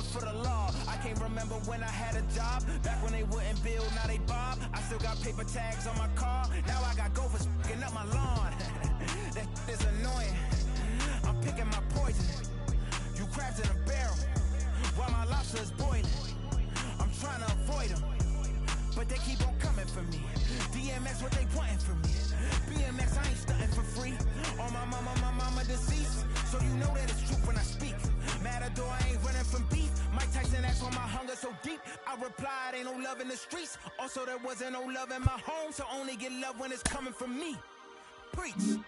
for the law. I can't remember when I had a job. Back when they wouldn't build, now they bob. I still got paper tags on my car. Now I got gophers f***ing up my lawn. That is annoying. I'm picking my poison. You crabs in a barrel while my lobster is boiling. I'm trying to avoid them, but they keep on coming for me. DMX, what they wanting from me? BMX, I ain't stunting for free. On my mama deceased, so you know that it's true when I speak. Matador, I ain't running from beef. Mike Tyson asked why my hunger so deep. I replied, ain't no love in the streets. Also, there wasn't no love in my home, so only get love when it's coming from me. Preach.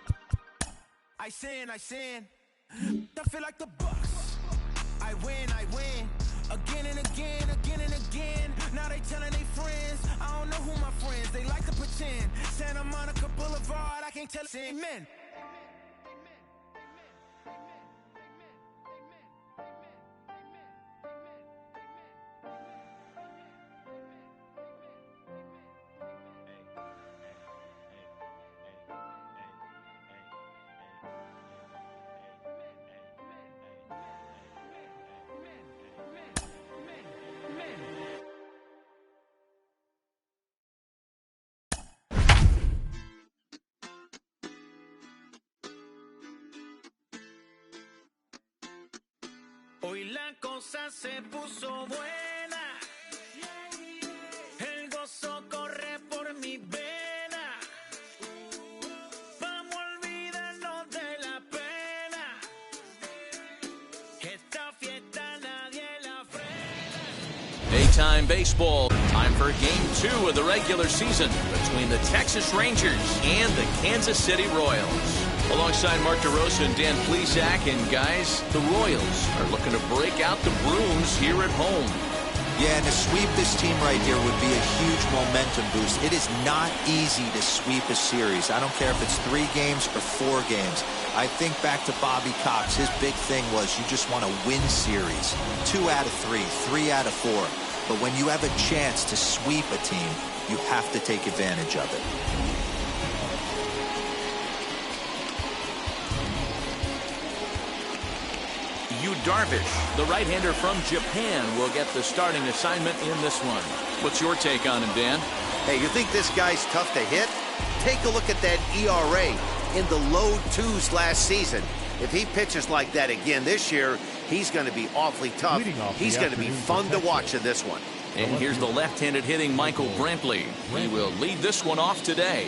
I sin. I feel like the Bucks. I win. Again and again. Now they telling they friends. I don't know who my friends. They like to pretend. Santa Monica Boulevard, I can't tell it. Amen. Hoy la cosa se puso buena, el gozo corre por mi vena, vamos a olvidarnos de la pena, esta fiesta nadie la frena. Daytime baseball, time for Game 2 of the regular season between the Texas Rangers and the Kansas City Royals. Alongside Mark DeRosa and Dan Plesac, and guys, the Royals are looking to break out the brooms here at home. Yeah, and to sweep this team right here would be a huge momentum boost. It is not easy to sweep a series. I don't care if it's 3 games or 4 games. I think back to Bobby Cox. His big thing was you just want to win series. 2 out of 3, 3 out of 4. But when you have a chance to sweep a team, you have to take advantage of it. Yu Darvish, the right-hander from Japan, will get the starting assignment in this one. What's your take on him, Dan? Hey, you think this guy's tough to hit? Take a look at that ERA in the low 2s last season. If he pitches like that again this year, he's going to be awfully tough. He's going to be fun to watch in this one. And here's the left-handed hitting Michael Brantley. He will lead this one off today.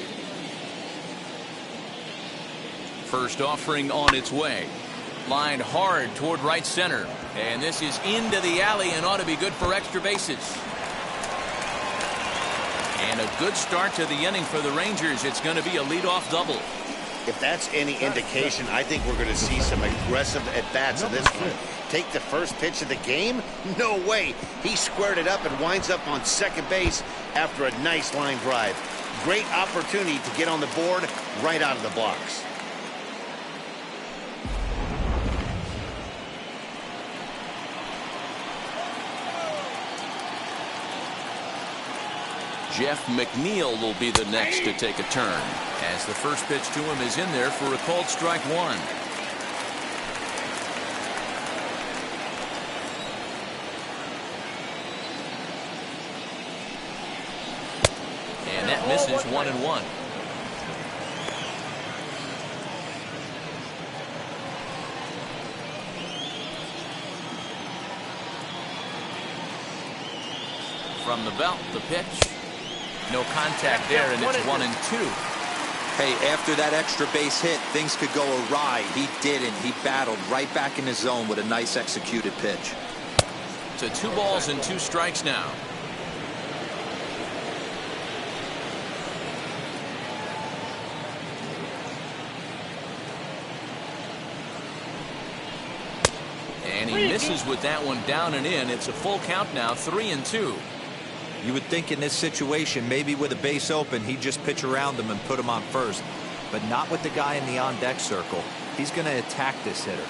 First offering on its way. Lined hard toward right center. And this is into the alley and ought to be good for extra bases. And a good start to the inning for the Rangers. It's going to be a leadoff double. If that's any indication, I think we're going to see some aggressive at-bats in this one. Take the first pitch of the game? No way. He squared it up and winds up on second base after a nice line drive. Great opportunity to get on the board right out of the blocks. Jeff McNeil will be the next to take a turn, as the first pitch to him is in there for a called strike 1. And that misses 1-1. From the belt, the pitch. No contact there, and it's 1-2. Hey, after that extra base hit, things could go awry. He didn't. He battled right back in his zone with a nice executed pitch. To 2 balls and 2 strikes now. And he misses with that one down and in. It's a full count now, 3-2. You would think in this situation, maybe with a base open, he'd just pitch around him and put him on first. But not with the guy in the on-deck circle. He's going to attack this hitter.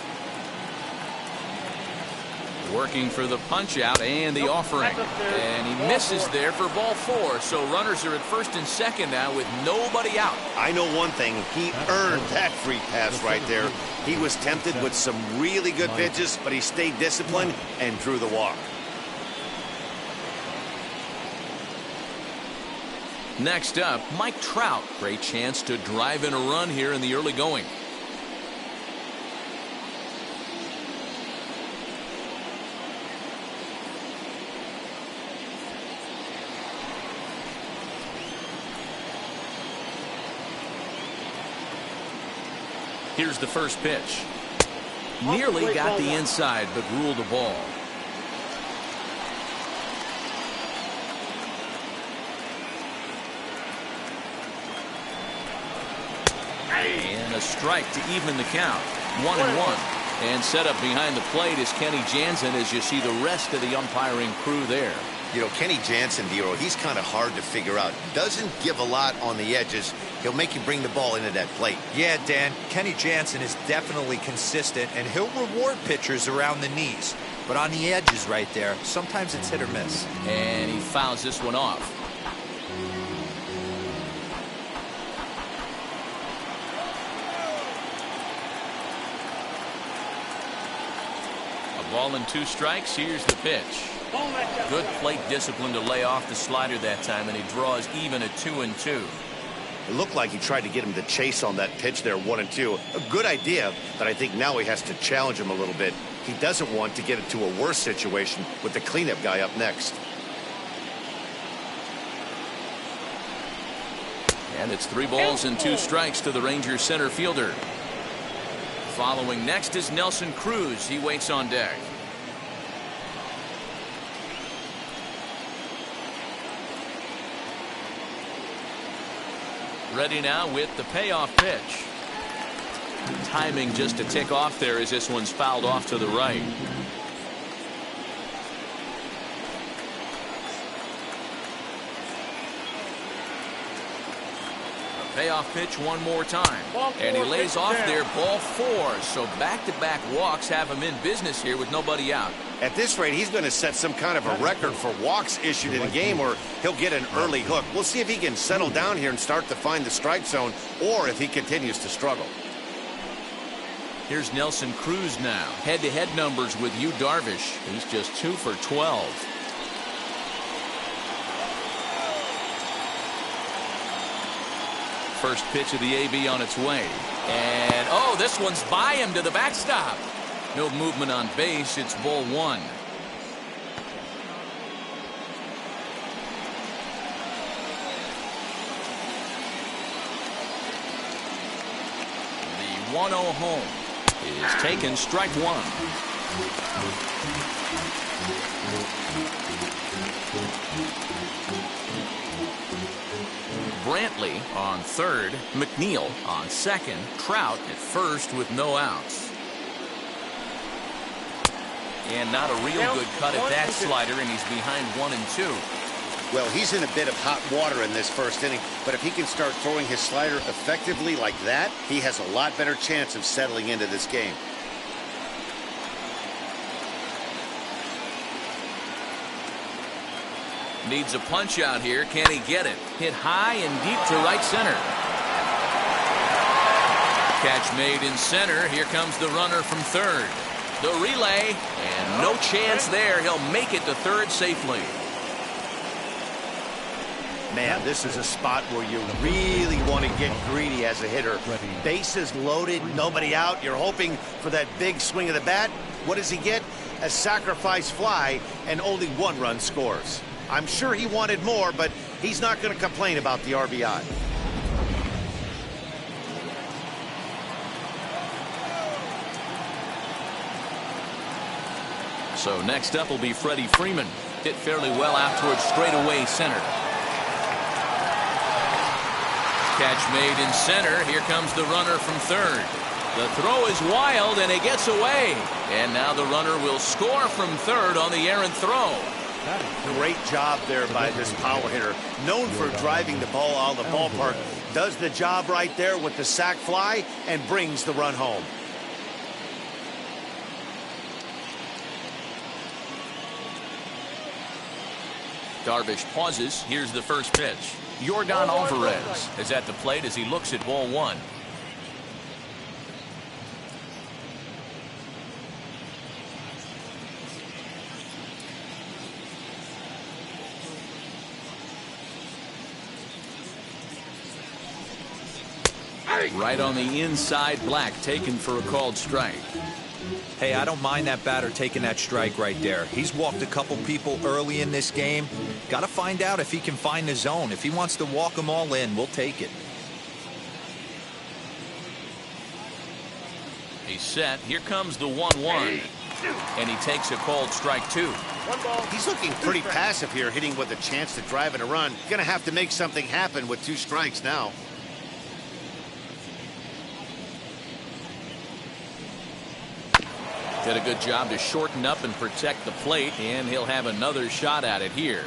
Working for the punch out and the offering. And he misses there for ball 4. So runners are at first and second now with nobody out. I know one thing. He earned that free pass right there. He was tempted with some really good pitches, but he stayed disciplined and drew the walk. Next up, Mike Trout. Great chance to drive in a run here in the early going. Here's the first pitch. Nearly got the inside, but ruled a ball. And a strike to even the count. 1-1. And set up behind the plate is Kenny Jansen as you see the rest of the umpiring crew there. You know, Kenny Jansen, Dero, he's kind of hard to figure out. Doesn't give a lot on the edges. He'll make you bring the ball into that plate. Yeah, Dan, Kenny Jansen is definitely consistent, and he'll reward pitchers around the knees. But on the edges right there, sometimes it's hit or miss. And he fouls this one off. A ball and 2 strikes. Here's the pitch. Good plate discipline to lay off the slider that time, and he draws even at 2-2. It looked like he tried to get him to chase on that pitch there, 1-2. A good idea, but I think now he has to challenge him a little bit. He doesn't want to get into a worse situation with the cleanup guy up next. And it's 3 balls and 2 strikes to the Rangers center fielder. Following next is Nelson Cruz. He waits on deck. Ready now with the payoff pitch. Timing just a tick off there as this one's fouled off to the right. Payoff pitch one more time. And he lays off there, ball 4. So back-to-back walks have him in business here with nobody out. At this rate, he's going to set some kind of a record for walks issued in a game, or he'll get an early hook. We'll see if he can settle down here and start to find the strike zone, or if he continues to struggle. Here's Nelson Cruz now. Head-to-head numbers with Yu Darvish. He's just 2 for 12. First pitch of the AB on its way. And, oh, this one's by him to the backstop. No movement on base. It's ball 1. The 1-0 home is taken, strike 1. Brantley on third, McNeil on second, Trout at first with no outs. And not a real good cut at that slider, and he's behind 1-2. Well, he's in a bit of hot water in this first inning, but if he can start throwing his slider effectively like that, he has a lot better chance of settling into this game. Needs a punch out here. Can he get it? Hit high and deep to right center. Catch made in center. Here comes the runner from third. The relay, and no chance there. He'll make it to third safely. Man, this is a spot where you really want to get greedy as a hitter. Bases loaded, nobody out. You're hoping for that big swing of the bat. What does he get? A sacrifice fly, and only 1 run scores. I'm sure he wanted more, but he's not going to complain about the RBI. So next up will be Freddie Freeman. Hit fairly well out towards straightaway center. Catch made in center. Here comes the runner from third. The throw is wild, and it gets away. And now the runner will score from third on the errant throw. Great job there by this power hitter. Known for driving the ball out of the ballpark. Does the job right there with the sac fly and brings the run home. Darvish pauses. Here's the first pitch. Yordan Alvarez is at the plate as he looks at ball one. Right on the inside, Black taken for a called strike. Hey, I don't mind that batter taking that strike right there. He's walked a couple people early in this game. Got to find out if he can find the zone. If he wants to walk them all in, we'll take it. He's set. Here comes the 1-1. And he takes a called strike two. He's looking pretty passive here, hitting with a chance to drive in a run. Gonna have to make something happen with 2 strikes now. Did a good job to shorten up and protect the plate, and he'll have another shot at it here.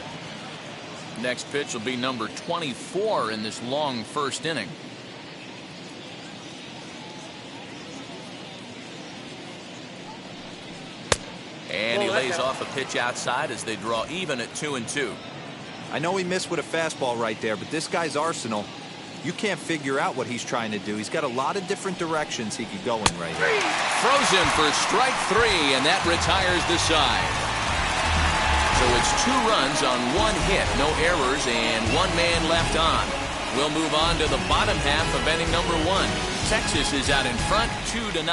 Next pitch will be number 24 in this long first inning. And he lays off a pitch outside as they draw even at 2-2. I know he missed with a fastball right there, but this guy's arsenal, you can't figure out what he's trying to do. He's got a lot of different directions he could go in right here. Throws him for strike 3, and that retires the side. So it's 2 runs on 1 hit, no errors, and 1 man left on. We'll move on to the bottom half of inning number 1. Texas is out in front, 2-0.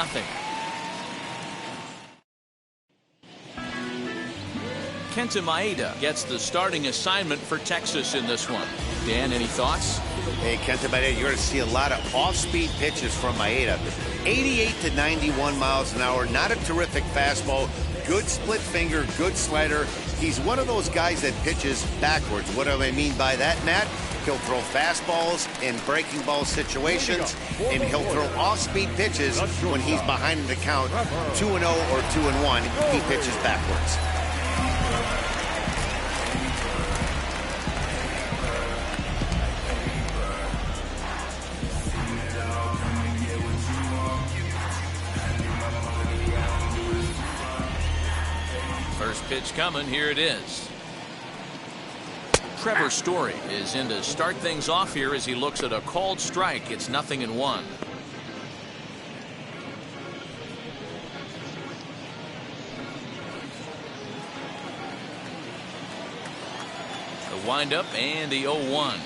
Kenta Maeda gets the starting assignment for Texas in this one. Dan, any thoughts? Hey, Kenta Maeda, you're going to see a lot of off-speed pitches from Maeda. 88 to 91 miles an hour, not a terrific fastball, good split finger, good slider. He's one of those guys that pitches backwards. What do I mean by that, Matt? He'll throw fastballs in breaking ball situations, and he'll throw off-speed pitches when he's behind in the count, 2-0 or 2-1. He pitches backwards. First pitch coming. Here it is. Trevor Story is in to start things off here as he looks at a called strike. It's 0-1. The windup and the 0-1.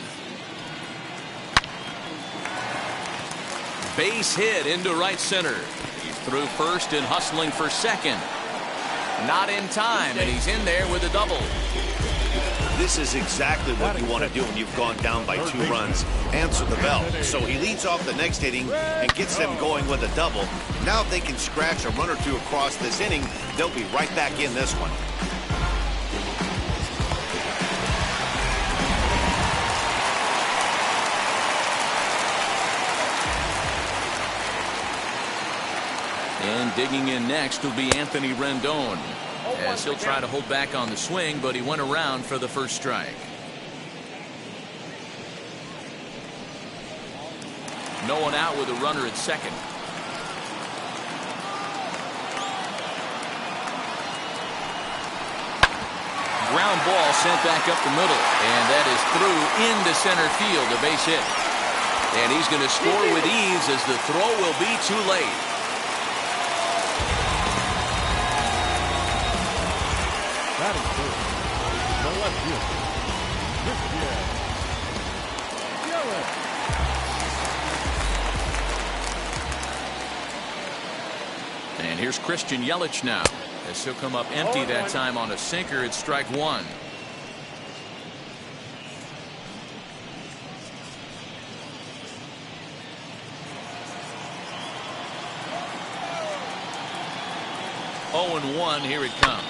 Base hit into right center. He's through first and hustling for second. Not in time, and he's in there with a double. This is exactly what you want to do when you've gone down by 2 runs. Answer the bell. So he leads off the next inning and gets them going with a double. Now if they can scratch a run or 2 across this inning, they'll be right back in this one. And digging in next will be Anthony Rendon, as he'll try to hold back on the swing, but he went around for the first strike. No one out with a runner at second. Ground ball sent back up the middle, and that is through into center field, a base hit. And he's going to score with ease as the throw will be too late. That is good. The left field. And here's Christian Yelich now, as he'll come up empty that time on a sinker at strike 1. Oh, and 1, here it comes.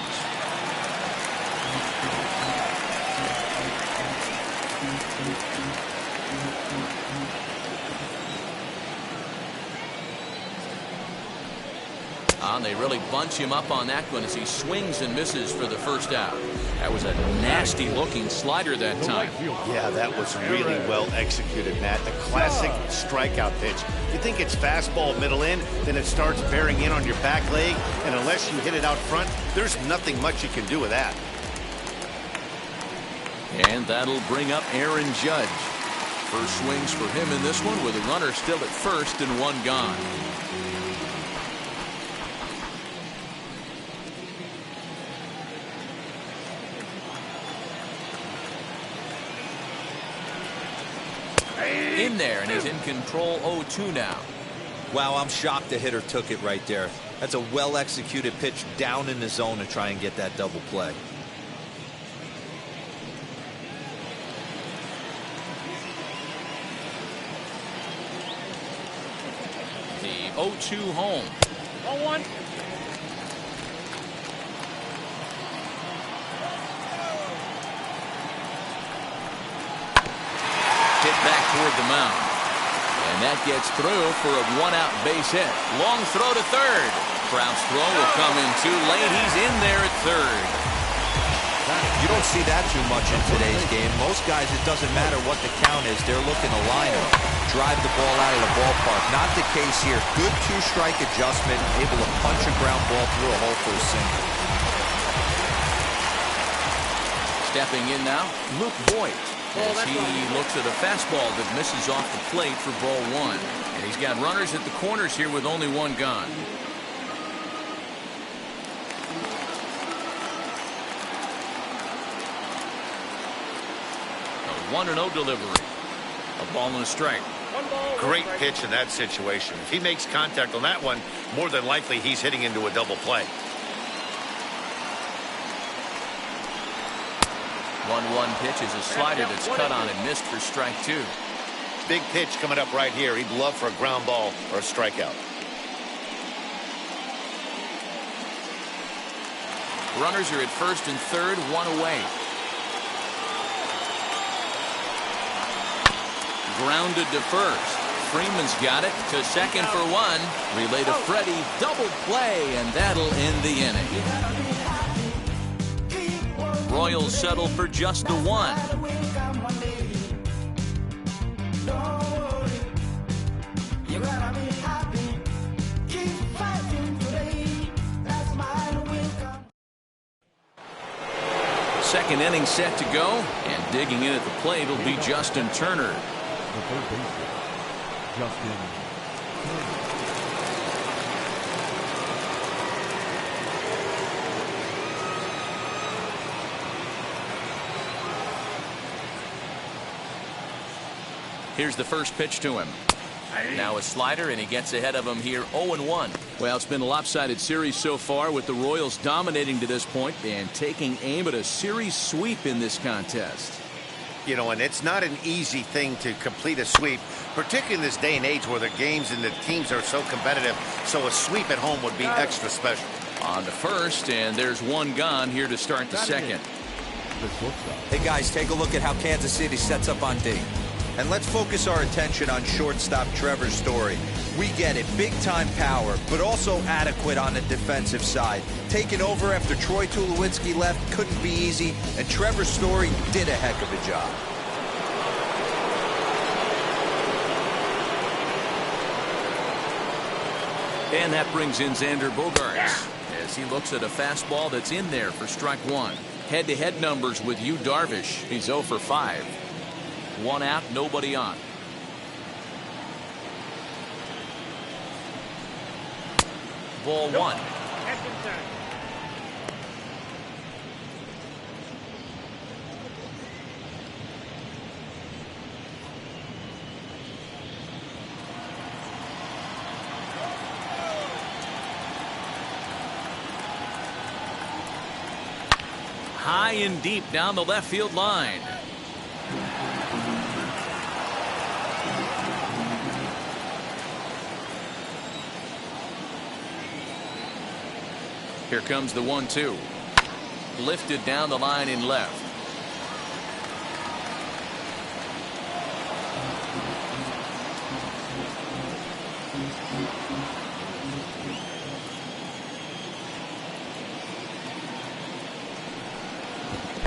They really bunch him up on that one as he swings and misses for the first out. That was a nasty looking slider that time. Yeah, that was really well executed, Matt. The classic strikeout pitch. You think it's fastball middle in, then it starts bearing in on your back leg, and unless you hit it out front, there's nothing much you can do with that. And that'll bring up Aaron Judge. First swings for him in this one with a runner still at first and one gone. In there, and he's in control 0-2 now. Wow, I'm shocked the hitter took it right there. That's a well-executed pitch down in the zone to try and get that double play. The 0-2 home. 0-1. Hit back toward the mound. And that gets through for a one-out base hit. Long throw to third. Trout's throw will come in too late. He's in there at third. You don't see that too much in today's game. Most guys, it doesn't matter what the count is. They're looking to line up, drive the ball out of the ballpark. Not the case here. Good two-strike adjustment, able to punch a ground ball through a hole for a single. Stepping in now, Luke Voit. As he looks at a fastball that misses off the plate for ball one. And he's got runners at the corners here with only one gone. A 1-0 delivery. A ball and a strike. Great pitch in that situation. If he makes contact on that one, more than likely he's hitting into a double play. 1-1 pitch is a slider that's cut on and missed for strike two. Big pitch coming up right here. He'd love for a ground ball or a strikeout. Runners are at first and third, one away. Grounded to first. Freeman's got it to second for one. Relay to Freddie, double play, and that'll end the inning. Royals settle for just the one. Second inning set to go, and digging in at the plate will be Justin Turner. The third baseman, Justin Turner. Here's the first pitch to him. Now a slider, and he gets ahead of him here 0-1. Well, it's been a lopsided series so far, with the Royals dominating to this point and taking aim at a series sweep in this contest. You know, and it's not an easy thing to complete a sweep, particularly in this day and age where the games and the teams are so competitive. So a sweep at home would be extra special. On to first, and there's one gone here to start the second. Hey, guys, take a look at how Kansas City sets up on D. And let's focus our attention on shortstop Trevor Story. We get it, big-time power, but also adequate on the defensive side. Taking over after Troy Tulowitzki left couldn't be easy, and Trevor Story did a heck of a job. And that brings in Xander Bogaerts as he looks at a fastball that's in there for strike one. Head-to-head numbers with Yu Darvish. He's 0 for 5. One out, nobody on. Ball one. High and deep down the left field line. Here comes the 1-2. Lifted down the line in left.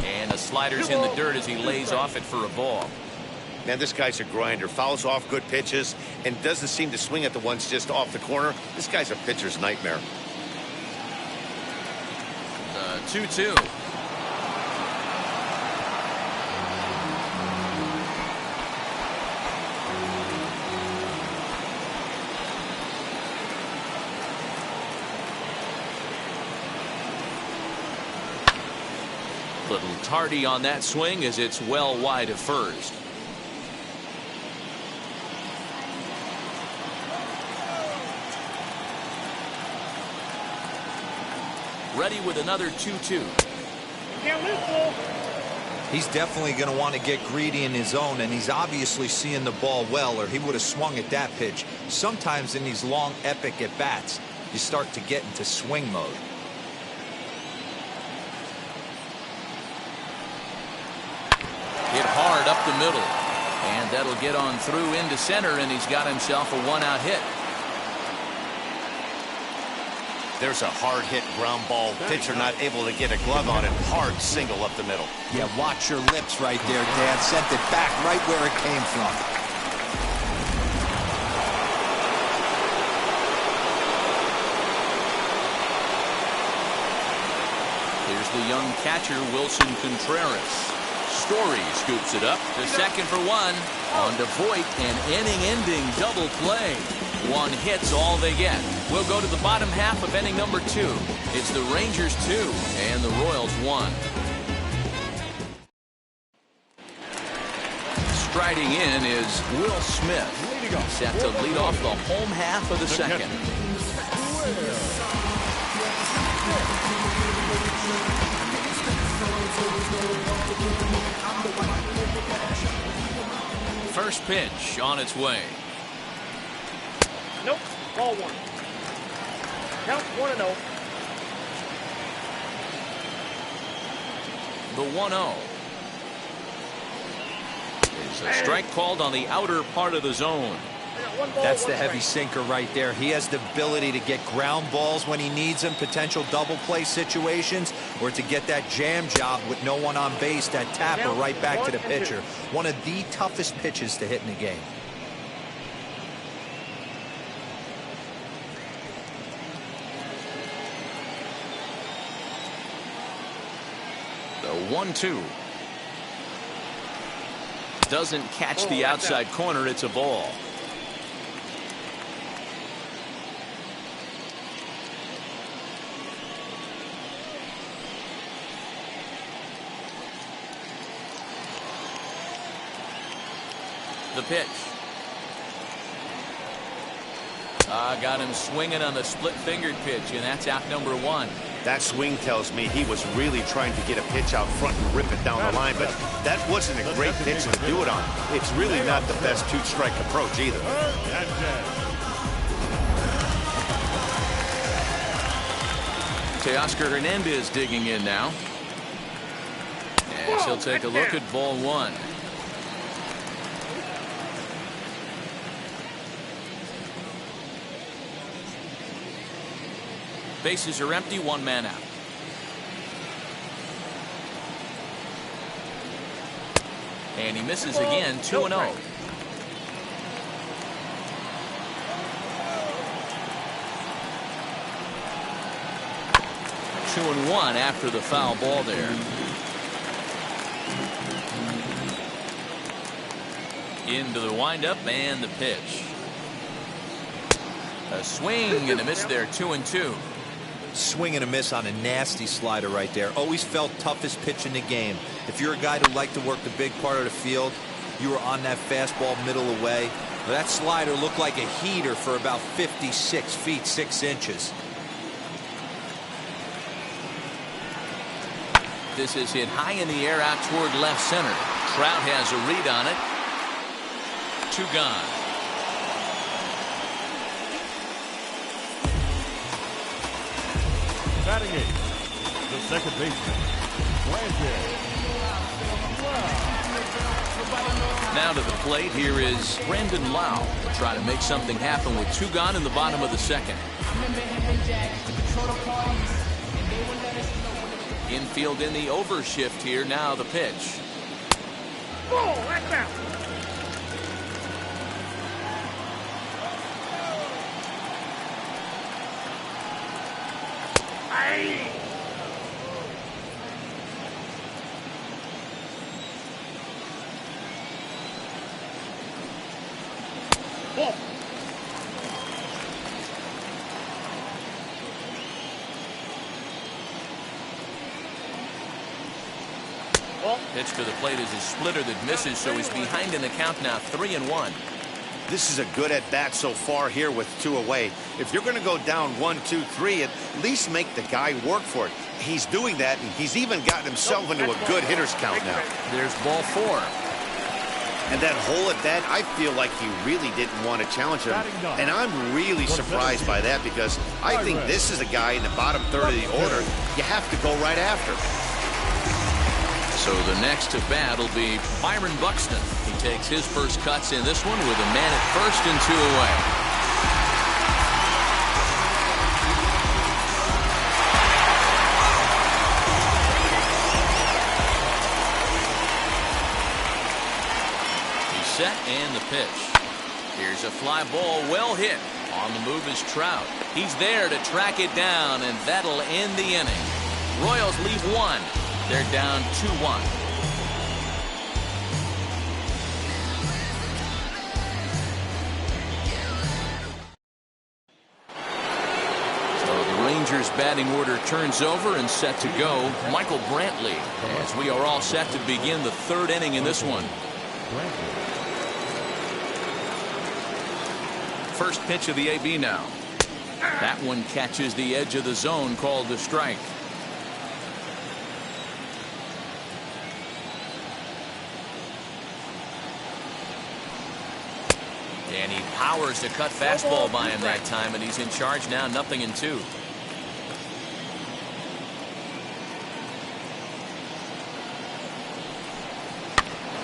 And the slider's in the dirt as he lays off it for a ball. Man, this guy's a grinder. Fouls off good pitches and doesn't seem to swing at the ones just off the corner. This guy's a pitcher's nightmare. 2-2. Little tardy on that swing as it's well wide of first. Ready with another 2-2. He's definitely going to want to get greedy in his zone, and he's obviously seeing the ball well, or he would have swung at that pitch. Sometimes in these long, epic at-bats, you start to get into swing mode. Hit hard up the middle, and that'll get on through into center, and he's got himself a one-out hit. There's a hard hit ground ball. Pitcher not able to get a glove on it. Hard single up the middle. Yeah, watch your lips right there, Dad. Sent it back right where it came from. Here's the young catcher, Wilson Contreras. Story scoops it up to second for one. On to Voit, an inning-ending double play. One hit's all they get. We'll go to the bottom half of inning number 2. It's the Rangers 2 and the Royals 1. Striding in is Will Smith, set to lead off the home half of the second. First pitch on its way. Nope. Ball 1. Count 1-0. The 1-0. It's a strike called on the outer part of the zone. That's the heavy sinker right there. He has the ability to get ground balls when he needs them, potential double play situations, or to get that jam job with no one on base, that tapper right back to the pitcher. One of the toughest pitches to hit in the game. The 1-2. Doesn't catch the outside corner. It's a ball. The pitch. Got him swinging on the split-fingered pitch, and that's out number 1. That swing tells me he was really trying to get a pitch out front and rip it down the line, but that wasn't a great pitch to do it on. It's really not the best two-strike approach either. Teoscar Hernandez digging in now. And he'll take a look at ball 1. Bases are empty, one man out. And he misses again, 2-0. 2-1 after the foul ball there. Into the windup and the pitch. A swing and a miss there, 2-2. Swing and a miss on a nasty slider right there. Always felt toughest pitch in the game. If you're a guy who liked to work the big part of the field, you were on that fastball middle away. That slider looked like a heater for about 56 feet 6 inches. This is hit high in the air out toward left center. Trout has a read on it. 2 gone. Batting 8, the second baseman, Blanchard. Now to the plate, here is Brandon Lau. Will try to make something happen with 2 gone in the bottom of the second. Infield in the overshift here. Now the pitch. Oh, that's out. Pitch to the plate is a splitter that misses, so he's behind in the count now, 3-1. This is a good at-bat so far here with 2 away. If you're going to go down 1-2-3, at least make the guy work for it. He's doing that, and he's even gotten himself into a good hitter's count now. There's ball 4. And that whole at-bat, I feel like he really didn't want to challenge him. And I'm really surprised by that, because I think this is a guy in the bottom third of the order you have to go right after. So the next at bat will be Byron Buxton. He takes his first cuts in this one with a man at first and 2 away. He's set and the pitch. Here's a fly ball, well hit. On the move is Trout. He's there to track it down, and that'll end the inning. Royals leave 1. They're down 2-1. So the Rangers batting order turns over and set to go. Michael Brantley, as we are all set to begin the 3rd inning in this one. First pitch of the AB now. That one catches the edge of the zone, called the strike. And he powers the cut fastball by him that time, and he's in charge now, 0-2.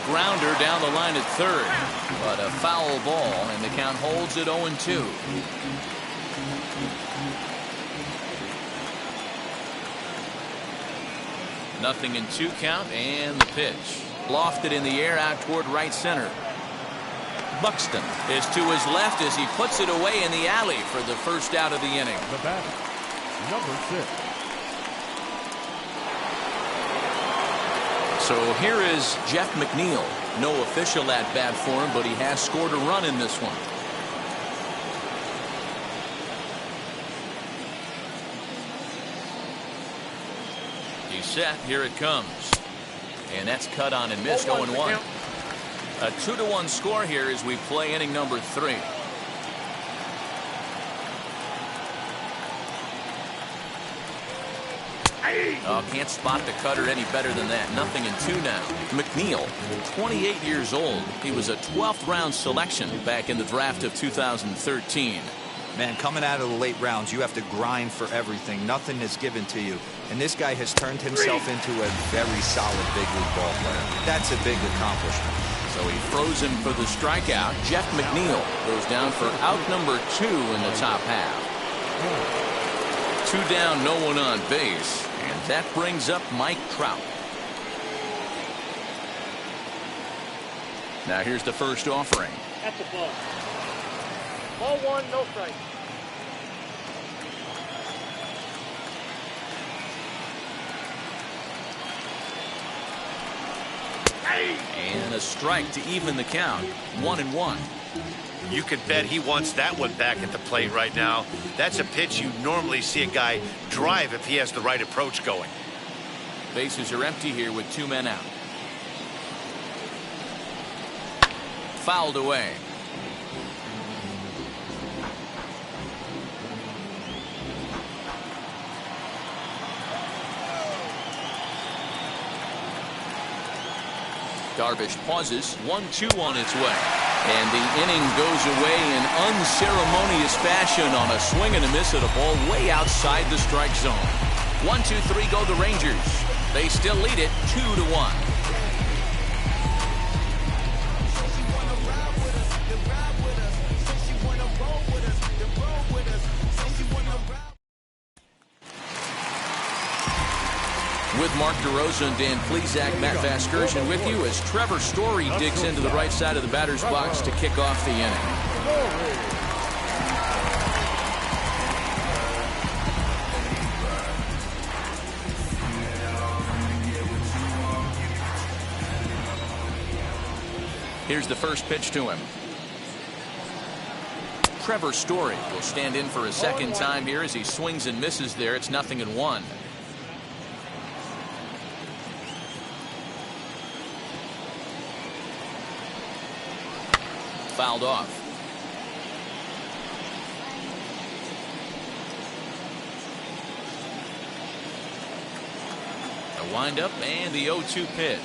Grounder down the line at third, but a foul ball, and the count holds at 0-2. Nothing in 2 count, and the pitch. Lofted in the air out toward right center. Buxton is to his left as he puts it away in the alley for the first out of the inning. The batter, number 6. So here is Jeff McNeil. No official at bat for him, but he has scored a run in this one. He's set. Here it comes. And that's cut on and missed, 0-1. A 2-1 score here as we play inning number 3. Oh, can't spot the cutter any better than that. 0-2 now. McNeil, 28 years old. He was a 12th round selection back in the draft of 2013. Man, coming out of the late rounds, you have to grind for everything. Nothing is given to you. And this guy has turned himself into a very solid big league ball player. That's a big accomplishment. So he throws him for the strikeout. Jeff McNeil goes down for out number 2 in the top half. 2 down, no one on base. And that brings up Mike Trout. Now here's the first offering. That's a ball. Ball 1, no strike. And a strike to even the count. 1-1. You can bet he wants that one back at the plate right now. That's a pitch you normally see a guy drive if he has the right approach going. Bases are empty here with 2 men out. Fouled away. Darvish pauses. 1-2 on its way. And the inning goes away in unceremonious fashion on a swing and a miss at a ball way outside the strike zone. 1-2-3 go the Rangers. They still lead it 2-1. With Mark DeRosa and Dan Plesac, Matt Vasgersian with you as Trevor Story digs into the right side of the batter's box to kick off the inning. Here's the first pitch to him. Trevor Story will stand in for a second time here as he swings and misses there. It's 0-1. fouled off. A windup and the 0-2 pitch.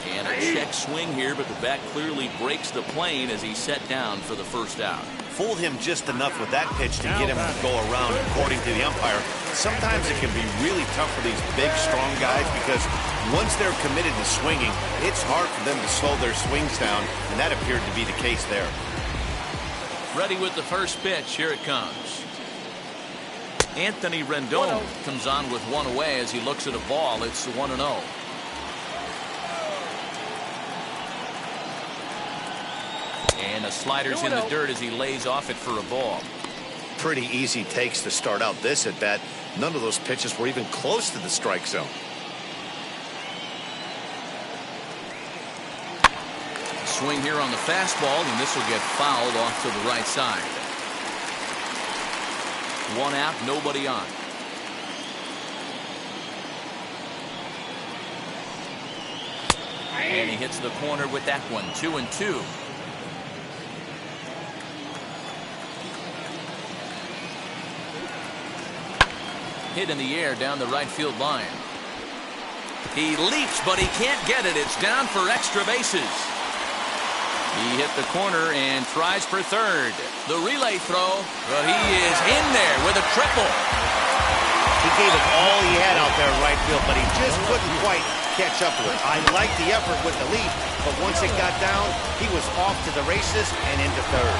And a check swing here, but the bat clearly breaks the plane as he's set down for the first out. Fooled him just enough with that pitch to get him to go around, according to the umpire. Sometimes it can be really tough for these big, strong guys because once they're committed to swinging, it's hard for them to slow their swings down, and that appeared to be the case there. Ready with the first pitch. Here it comes. Anthony Rendon comes on with one away as he looks at a ball. It's 1-0. And a slider's in the dirt as he lays off it for a ball. Pretty easy takes to start out this at bat. None of those pitches were even close to the strike zone. Swing here on the fastball, and this will get fouled off to the right side. One out, nobody on. And he hits the corner with that one. 2-2. Hit in the air down the right field line. He leaps, but he can't get it. It's down for extra bases. He hit the corner and tries for third. The relay throw, but he is in there with a triple. He gave it all he had out there in right field, but he just couldn't quite catch up to it. I liked the effort with the leap, but once it got down, he was off to the races and into third.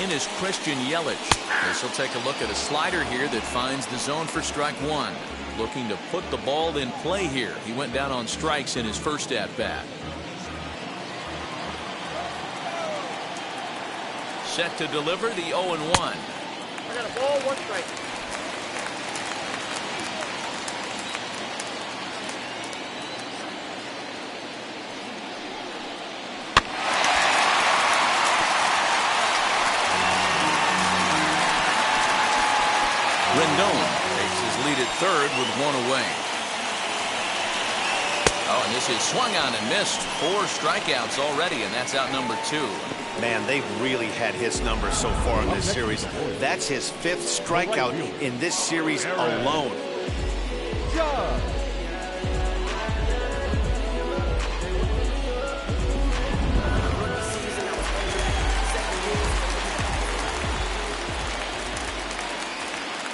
In is Christian Yelich. This will take a look at a slider here that finds the zone for strike one. Looking to put the ball in play here. He went down on strikes in his first at bat. Set to deliver the 0-1. I got a ball, 1 strike. Rendon takes his lead at third with one away. Oh, and this is swung on and missed. 4 strikeouts already, and that's out number 2. Man, they've really had his number so far in this series. That's his 5th strikeout in this series alone.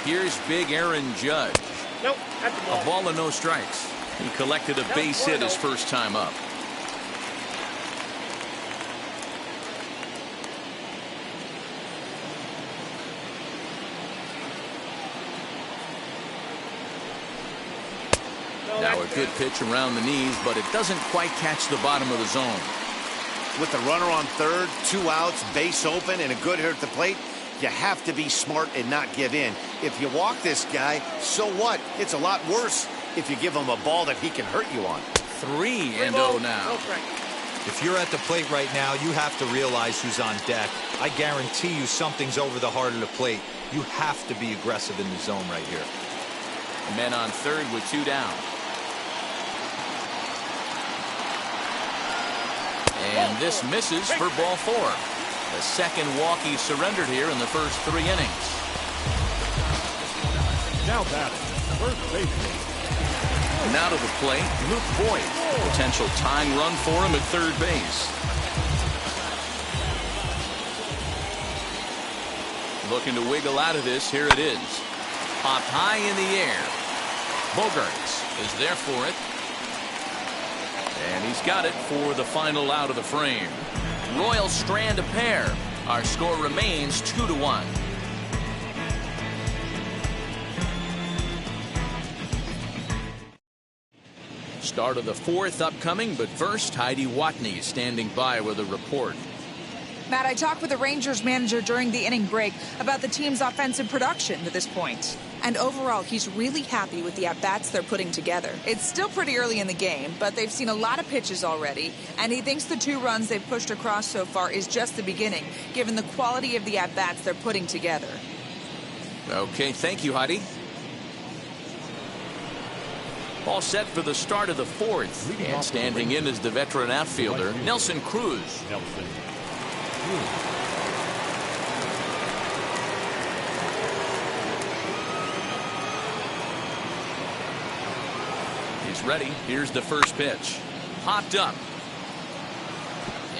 Here's big Aaron Judge. Nope, that's the ball. A ball and no strikes. He collected a base hit his first time up. Now a good pitch around the knees, but it doesn't quite catch the bottom of the zone. With the runner on third, 2 outs, base open, and a good hitter at the plate, you have to be smart and not give in. If you walk this guy, so what? It's a lot worse if you give him a ball that he can hurt you on. 3-0 now. If you're at the plate right now, you have to realize who's on deck. I guarantee you something's over the heart of the plate. You have to be aggressive in the zone right here. Men on third with 2 down. And this misses for ball 4. The second walk he surrendered here in the first 3 innings. Now batting, first baseman. Now to the plate, Luke Voit. Potential tying run for him at third base. Looking to wiggle out of this. Here it is. Popped high in the air. Bogaerts is there for it. And he's got it for the final out of the frame. Royals strand a pair. Our score remains 2-1. Start of the 4th upcoming, but first Heidi Watney standing by with a report. Matt, I talked with the Rangers manager during the inning break about the team's offensive production to this point. And overall, he's really happy with the at-bats they're putting together. It's still pretty early in the game, but they've seen a lot of pitches already, and he thinks the 2 runs they've pushed across so far is just the beginning, given the quality of the at-bats they're putting together. Okay, thank you, Heidi. All set for the start of the 4th. And standing in is the veteran outfielder, Nelson Cruz. He's ready. Here's the first pitch. Popped up.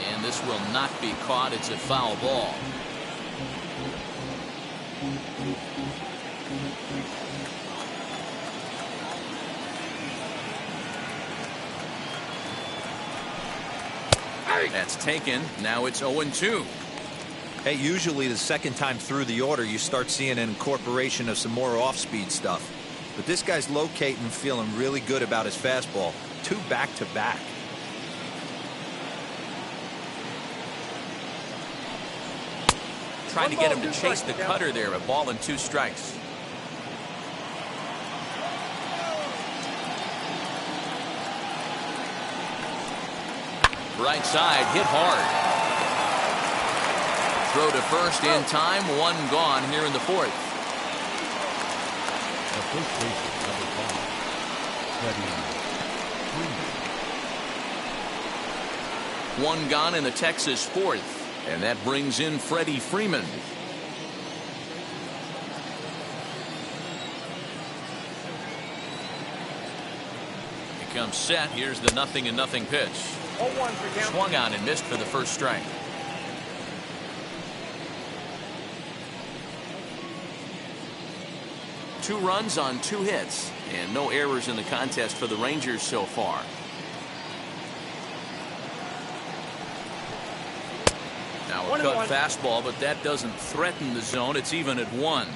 And this will not be caught. It's a foul ball. That's taken. Now it's 0-2. Hey, usually the second time through the order, you start seeing an incorporation of some more off-speed stuff. But this guy's locating, feeling really good about his fastball. 2 back-to-back. Trying to get him to chase the cutter there. A ball and 2 strikes. Right side, hit hard. Throw to first in time. 1 gone here in the 4th. The first baseman, number 5, Freddie Freeman. 1 gone in the Texas 4th. And that brings in Freddie Freeman. He comes set. Here's the 0-0 pitch. 0-1 for count. Swung on and missed for the first strike. Two runs on 2 hits, and no errors in the contest for the Rangers so far. Now a cut fastball, but that doesn't threaten the zone. It's even at 1.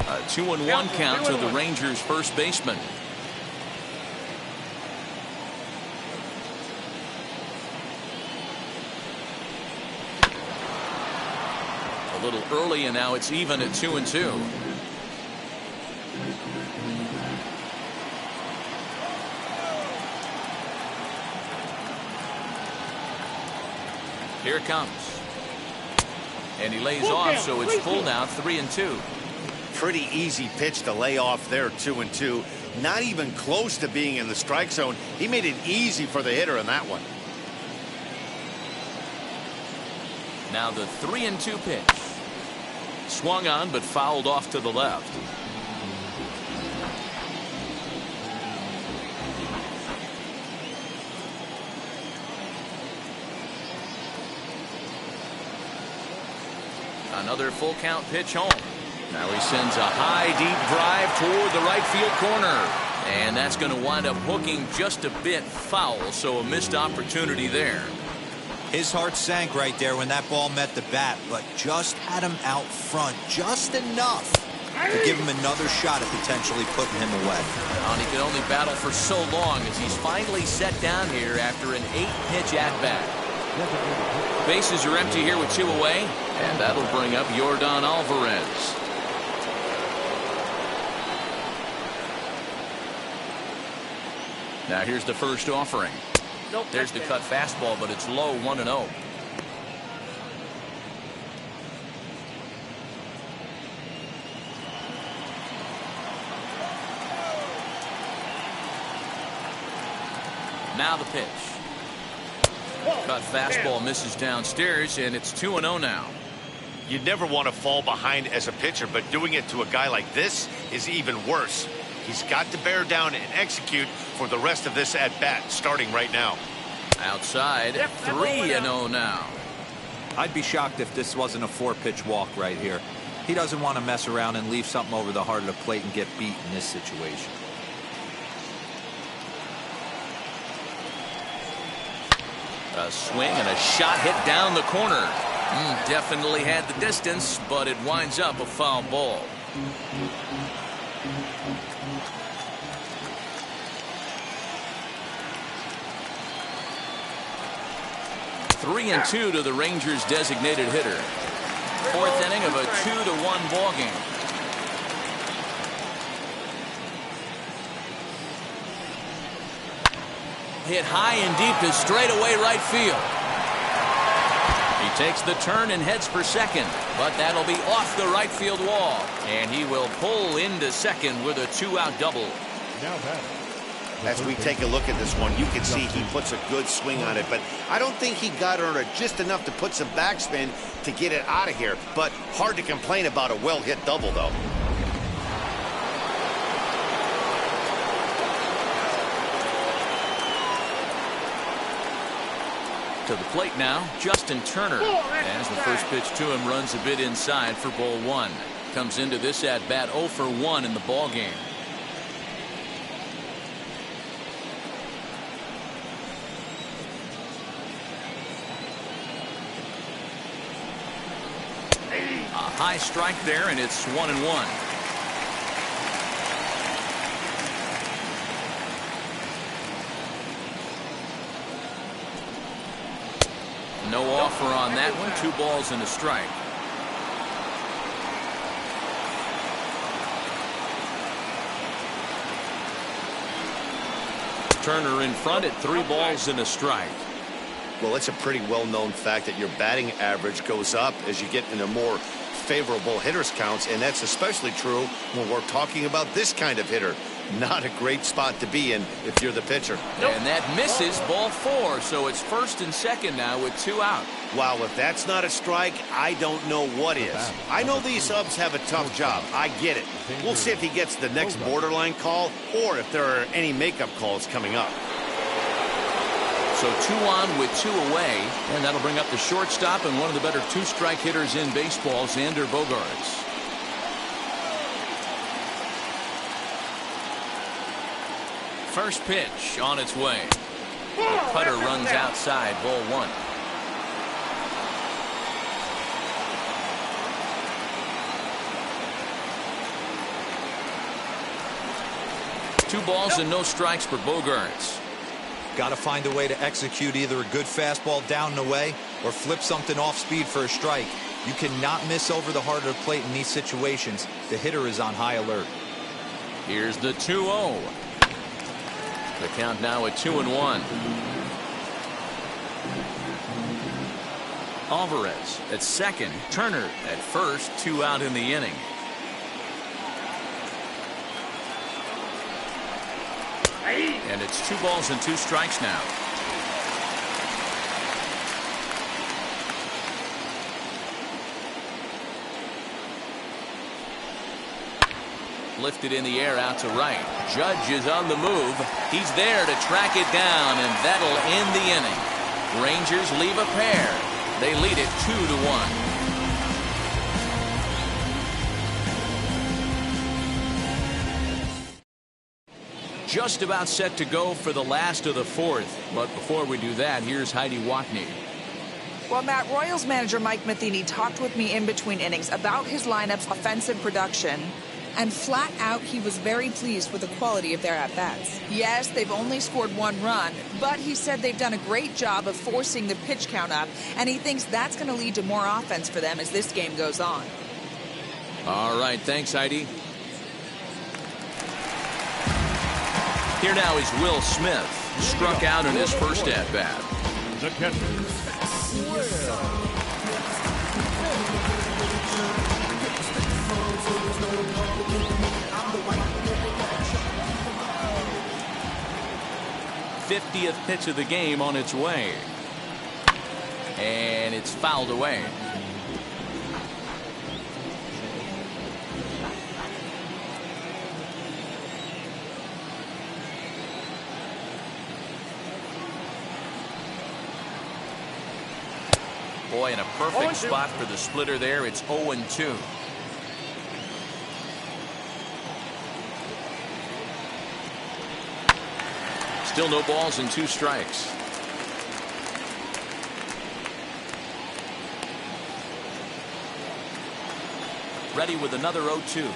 A 2-1 count to the Rangers' first baseman. A little early, and now it's even at 2-2. Here it comes. And he lays off, so it's full now, 3-2. Pretty easy pitch to lay off there, 2-2. Not even close to being in the strike zone. He made it easy for the hitter in that one. Now the 3-2 pitch. Swung on, but fouled off to the left. Another full count pitch home. Now he sends a high, deep drive toward the right field corner. And that's going to wind up hooking just a bit foul, so a missed opportunity there. His heart sank right there when that ball met the bat, but just had him out front just enough to give him another shot at potentially putting him away. And he could only battle for so long as he's finally set down here after an 8-pitch at-bat. Bases are empty here with 2 away, and that'll bring up Yordan Alvarez. Now here's the first offering. Nope, there's the cut fastball, but it's low, 1-0. Now the pitch. Cut fastball misses downstairs, and it's 2-0 now. You'd never want to fall behind as a pitcher, but doing it to a guy like this is even worse. He's got to bear down and execute for the rest of this at-bat, starting right now. Outside, 3-0 now. I'd be shocked if this wasn't a 4-pitch walk right here. He doesn't want to mess around and leave something over the heart of the plate and get beat in this situation. A swing and a shot hit down the corner. Definitely had the distance, but it winds up a foul ball. Three and two to the Rangers' designated hitter. Fourth inning of a 2-1 ball game. Hit high and deep to straightaway right field. He takes the turn and heads for second, but that'll be off the right field wall, and he will pull into second with a 2-out double. Now batting. As we take a look at this one, you can see he puts a good swing on it, but I don't think he got it on just enough to put some backspin to get it out of here. But hard to complain about a well-hit double, though. To the plate now, Justin Turner. As the first pitch to him runs a bit inside for ball one. Comes into this at bat 0 for 1 in the ball game. A high strike there, and it's 1-1. No offer on that one. 2 balls and a strike. Turner in front at 3 balls and a strike. Well, it's a pretty well-known fact that your batting average goes up as you get into more favorable hitters counts, and that's especially true when we're talking about this kind of hitter. Not a great spot to be in if you're the pitcher. And that misses, ball 4, so it's first and second now with 2 out. Wow, if that's not a strike, I don't know what is. I know these subs have a tough job. I get it. We'll see if he gets the next borderline call or if there are any makeup calls coming up. So 2 on with 2 away, and that'll bring up the shortstop and one of the better 2-strike hitters in baseball, Xander Bogaerts. First pitch on its way. The cutter runs outside, ball 1. Two balls and no strikes for Bogaerts. Got to find a way to execute either a good fastball down and away or flip something off speed for a strike. You cannot miss over the heart of the plate in these situations. The hitter is on high alert. Here's the 2-0. The count now at 2-1. Alvarez at second. Turner at first. 2 out in the inning. And it's 2 balls and 2 strikes now. Lifted in the air out to right. Judge is on the move. He's there to track it down, and that'll end the inning. Rangers leave a pair. They lead it 2-1. Just about set to go for the last of the 4th. But before we do that, here's Heidi Watney. Well, Matt, Royals manager Mike Matheny talked with me in between innings about his lineup's offensive production. And flat out, he was very pleased with the quality of their at-bats. Yes, they've only scored 1 run, but he said they've done a great job of forcing the pitch count up, and he thinks that's going to lead to more offense for them as this game goes on. All right, thanks, Heidi. Here now is Will Smith. Struck out in his first at-bat. The catcher. 50th pitch of the game on its way. And it's fouled away. Boy, in a perfect spot for the splitter there. It's 0-2. Still no balls and 2 strikes. Ready with another 0-2.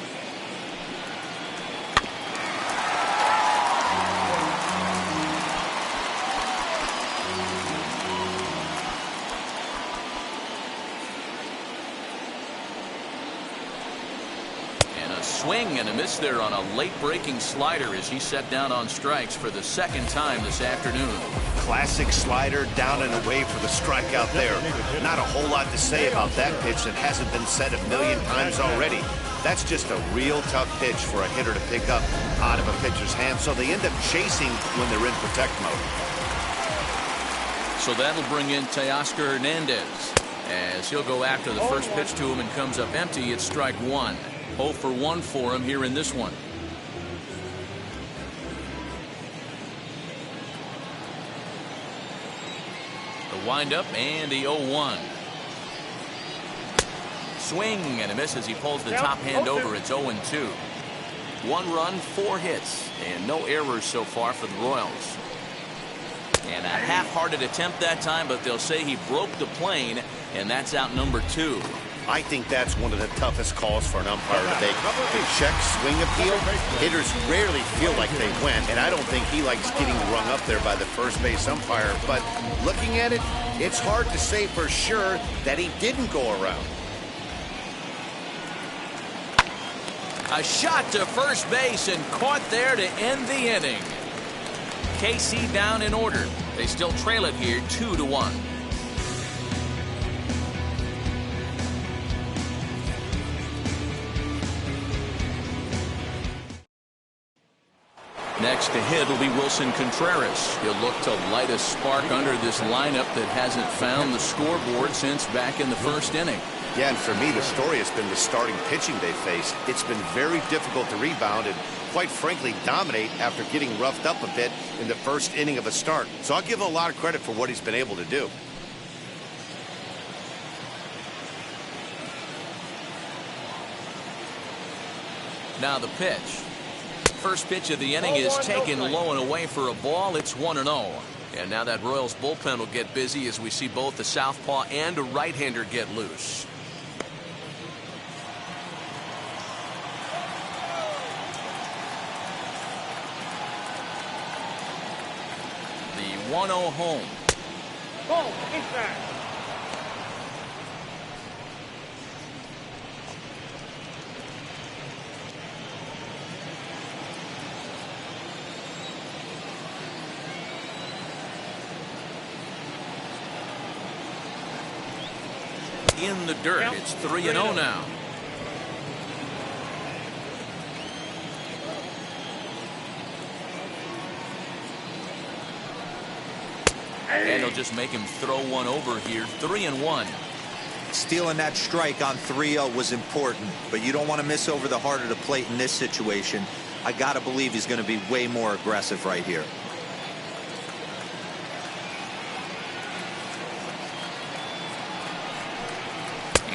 Swing and a miss there on a late breaking slider as he set down on strikes for the second time this afternoon. Classic slider down and away for the strikeout there. Not a whole lot to say about that pitch that hasn't been said a million times already. That's just a real tough pitch for a hitter to pick up out of a pitcher's hand, so they end up chasing when they're in protect mode. So that'll bring in Teoscar Hernandez as he'll go after the first pitch to him and comes up empty. It's strike one. 0 for 1 for him here in this one. The windup and the 0-1. Swing and a miss as he pulls the top hand over. It's 0-2. 1 run, 4 hits, and no errors so far for the Royals. And a half-hearted attempt that time, but they'll say he broke the plane, and that's out number 2. I think that's one of the toughest calls for an umpire to make. The check swing appeal, hitters rarely feel like they went, and I don't think he likes getting rung up there by the first base umpire. But looking at it, it's hard to say for sure that he didn't go around. A shot to first base and caught there to end the inning. KC down in order. They still trail it here 2-1. Next to hit will be Wilson Contreras. He'll look to light a spark under this lineup that hasn't found the scoreboard since back in the first inning. Yeah, and for me, the story has been the starting pitching they faced. It's been very difficult to rebound and, quite frankly, dominate after getting roughed up a bit in the first inning of a start. So I'll give him a lot of credit for what he's been able to do. Now the pitch. First pitch of the inning is taken low and away for a ball. It's 1-0. And now that Royals bullpen will get busy as we see both the southpaw and a right-hander get loose. The 1-0 home. Ball, inside. In the dirt. It's 3-0 now. And they'll just make him throw one over here. 3-1. Stealing that strike on 3-0 was important, but you don't want to miss over the heart of the plate in this situation. I got to believe he's going to be way more aggressive right here.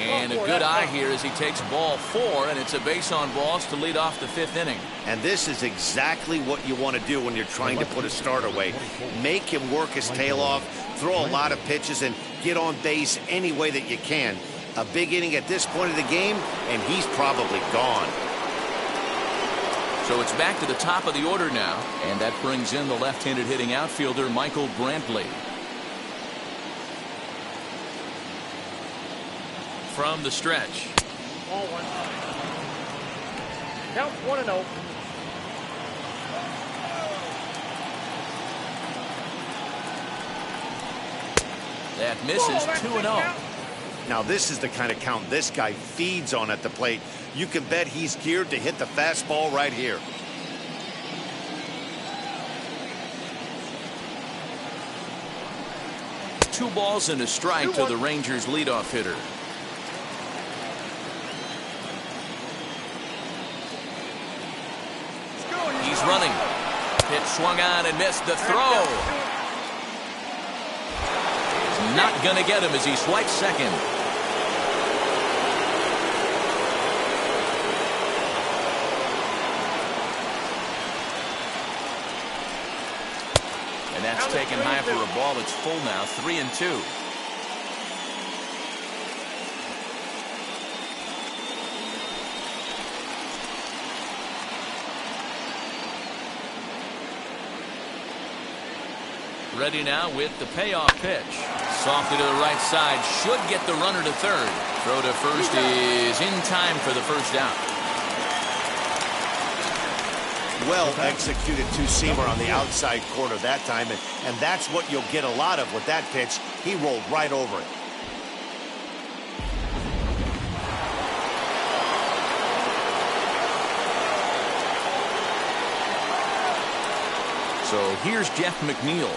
And a good eye here as he takes ball 4, and it's a base on balls to lead off the 5th inning. And this is exactly what you want to do when you're trying to put a start away. Make him work his tail off, throw a lot of pitches, and get on base any way that you can. A big inning at this point of the game, and he's probably gone. So it's back to the top of the order now, and that brings in the left-handed hitting outfielder Michael Brantley. From the stretch. Ball 1. Count 1-0. That misses. 2-0. Now this is the kind of count this guy feeds on at the plate. You can bet he's geared to hit the fastball right here. Two balls and a strike to the Rangers leadoff hitter. He's running. Pitch swung on and missed. The throw is not going to get him as he swipes second. And that's taken high for a ball. It's full now. 3-2. ready now with the payoff pitch. Softly to the right side, should get the runner to third. Throw to first is in time for the first out. Well executed two-seamer on the outside corner that time, and that's what you'll get a lot of with that pitch. He rolled right over it. So here's Jeff McNeil,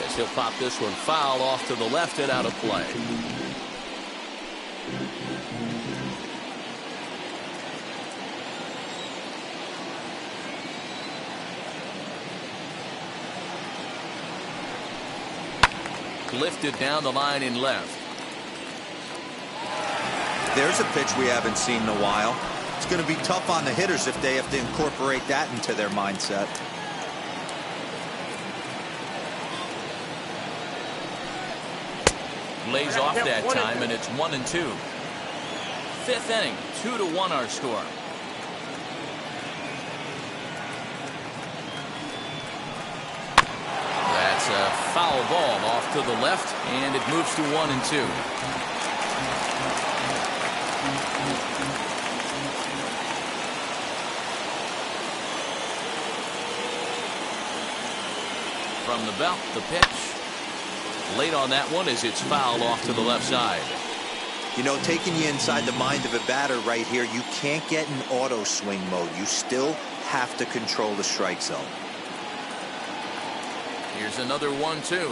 as he'll pop this one foul off to the left and out of play. Lifted down the line in left. There's a pitch we haven't seen in a while. It's going to be tough on the hitters if they have to incorporate that into their mindset. Lays off that time, and it's 1-2. Fifth inning, 2-1 our score. That's a foul ball off to the left, and it moves to 1-2. From the belt, the pitch. Late on that one as it's fouled off to the left side. You know, taking you inside the mind of a batter right here, you can't get in auto swing mode. You still have to control the strike zone. Here's another 1-2.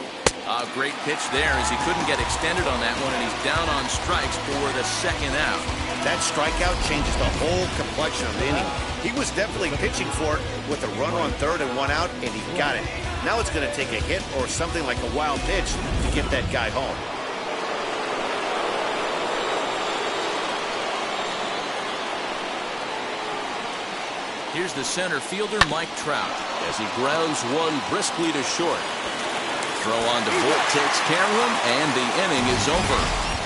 A great pitch there as he couldn't get extended on that one, and he's down on strikes for the second out. That strikeout changes the whole complexion of the inning. He was definitely pitching for it with a runner on third and one out, and he got it. Now it's going to take a hit or something like a wild pitch to get that guy home. Here's the center fielder, Mike Trout, as he grounds one briskly to short. Throw on to Vogt takes care of him, and the inning is over.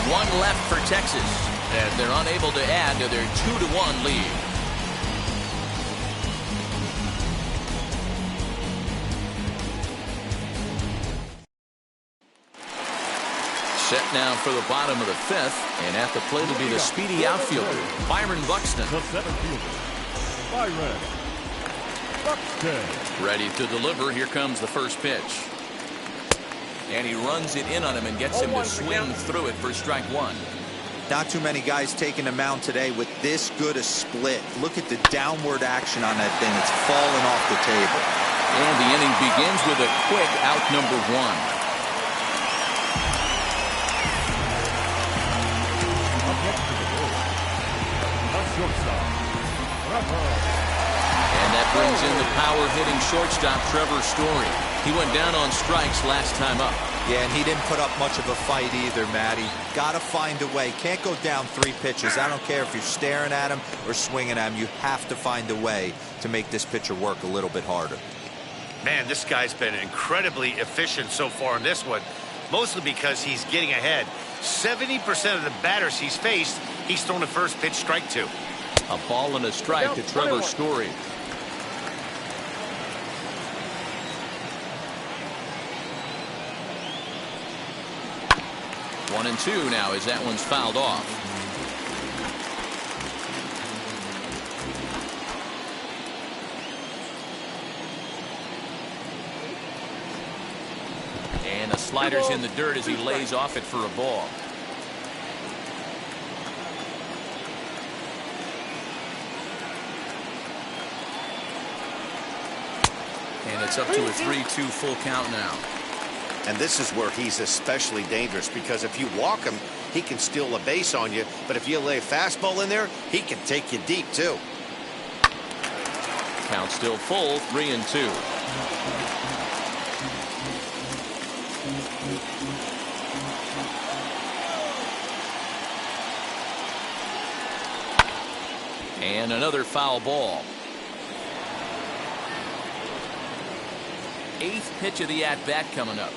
One left for Texas, as they're unable to add to their 2-1 lead. Set now for the bottom of the fifth, and at the plate will be the speedy outfielder, Byron Buxton. The center fielder, Byron Buxton. Ready to deliver. Here comes the first pitch. And he runs it in on him and gets him to swing through it for strike one. Not too many guys taking the mound today with this good a split. Look at the downward action on that thing. It's falling off the table. And the inning begins with a quick out number one. And that brings in the power-hitting shortstop, Trevor Story. He went down on strikes last time up. Yeah, and he didn't put up much of a fight either, Matty. Got to find a way. Can't go down 3 pitches. I don't care if you're staring at him or swinging at him. You have to find a way to make this pitcher work a little bit harder. Man, this guy's been incredibly efficient so far in this one, mostly because he's getting ahead. 70% of the batters he's faced, he's thrown a first pitch strike to. A ball and a strike to Trevor Story. One and two now as that one's fouled off. And the slider's in the dirt as he lays off it for a ball. And it's up to a 3-2 full count now. And this is where he's especially dangerous, because if you walk him, he can steal a base on you. But if you lay a fastball in there, he can take you deep, too. Count still full, 3-2. And another foul ball. 8th pitch of the at-bat coming up.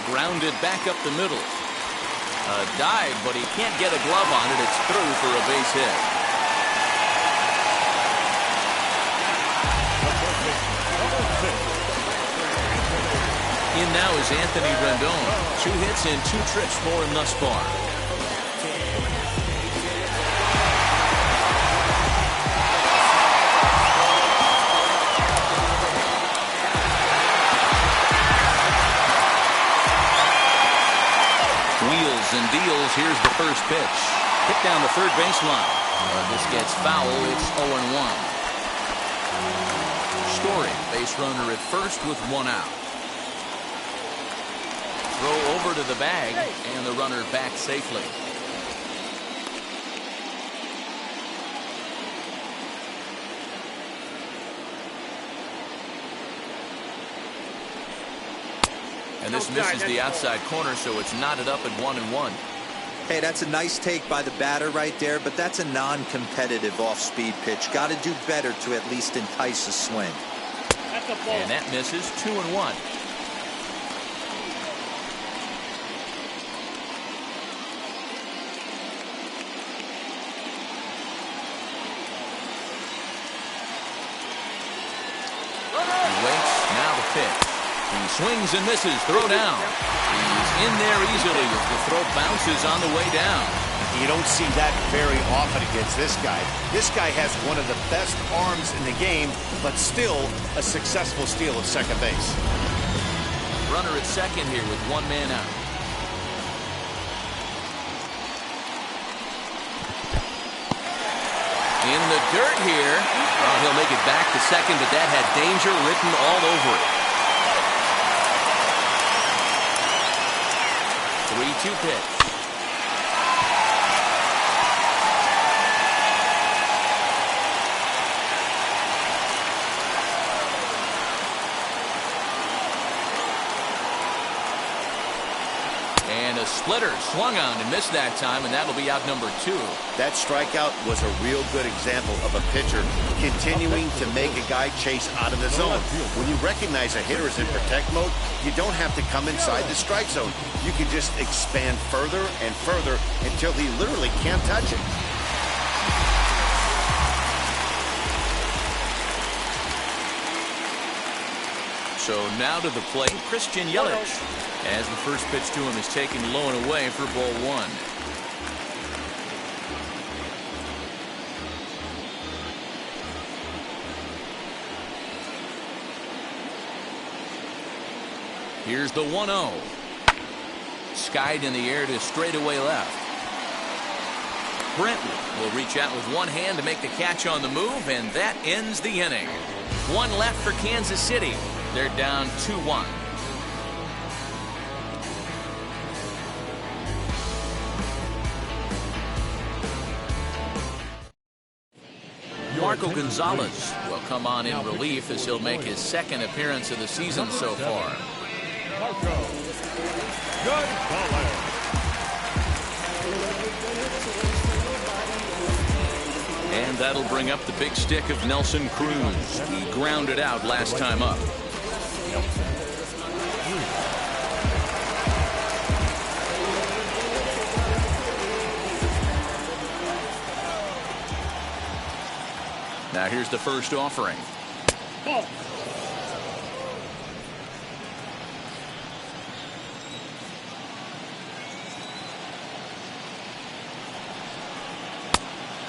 Grounded back up the middle. A dive, but he can't get a glove on it. It's through for a base hit. In now is Anthony Rendon. 2 hits and 2 trips for him thus far. Wheels and deals. Here's the first pitch. Hit down the third baseline. This gets foul. It's 0-1. Story, base runner at first with 1 out. Throw over to the bag, and the runner back safely. And this misses the outside corner, so it's knotted up at 1-1. Hey, that's a nice take by the batter right there, but that's a non-competitive off-speed pitch. Got to do better to at least entice a swing. And that misses. 2-1. He waits. Now the pitch. He swings and misses. Throw down. He's in there easily as the throw bounces on the way down. You don't see that very often against this guy. This guy has one of the best arms in the game, but still a successful steal at second base. Runner at second here with 1 man out. In the dirt here. Well, he'll make it back to second, but that had danger written all over it. 3-2 pitch. And a splitter swung on and missed that time, and that'll be out number 2. That strikeout was a real good example of a pitcher continuing to make a guy chase out of the zone. When you recognize a hitter is in protect mode, you don't have to come inside the strike zone. You can just expand further and further until he literally can't touch it. So now to the plate, Christian Yelich, as the first pitch to him is taken low and away for ball 1. Here's the 1-0. Skied in the air to straightaway left. Brentwood will reach out with one hand to make the catch on the move, and that ends the inning. 1 left for Kansas City. They're down 2-1. Marco Gonzalez will come on in relief as he'll make his second appearance of the season so far. Marco Gonzalez. And that'll bring up the big stick of Nelson Cruz. He grounded out last time up. Now here's the first offering. Ball.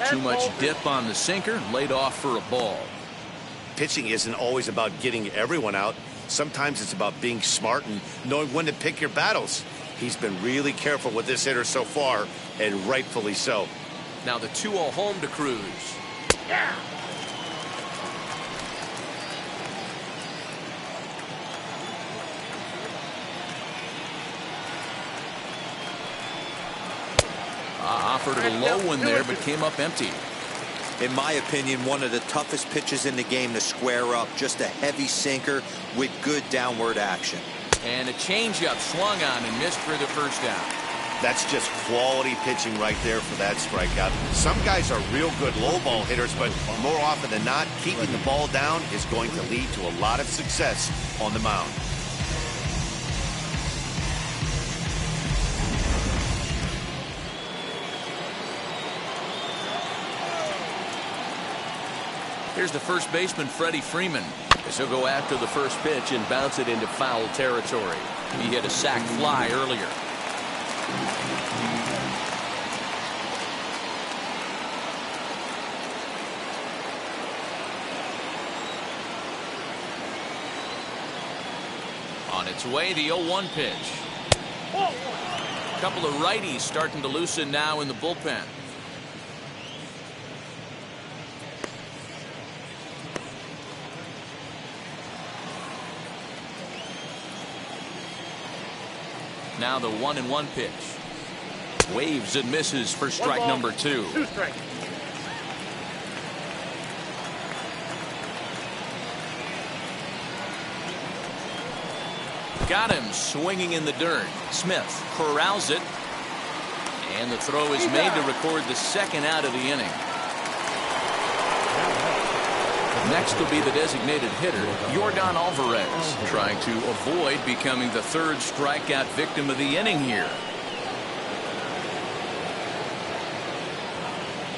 Too much dip on the sinker, laid off for a ball. Pitching isn't always about getting everyone out. Sometimes it's about being smart and knowing when to pick your battles. He's been really careful with this hitter so far, and rightfully so. Now the 2-0 home to Cruz. Yeah. Offered a low one there, but came up empty. In my opinion, one of the toughest pitches in the game to square up. Just a heavy sinker with good downward action. And a changeup swung on and missed for the first out. That's just quality pitching right there for that strikeout. Some guys are real good low ball hitters, but more often than not, keeping the ball down is going to lead to a lot of success on the mound. Here's the first baseman, Freddie Freeman, as he'll go after the first pitch and bounce it into foul territory. He hit a sac fly earlier. On its way, the 0-1 pitch. A couple of righties starting to loosen now in the bullpen. Now the 1-1 pitch. Waves and misses for strike number 2. 2 strikes. Got him swinging in the dirt. Smith corrals it. And the throw is made to record the second out of the inning. Next will be the designated hitter, Yordan Alvarez, trying to avoid becoming the third strikeout victim of the inning here.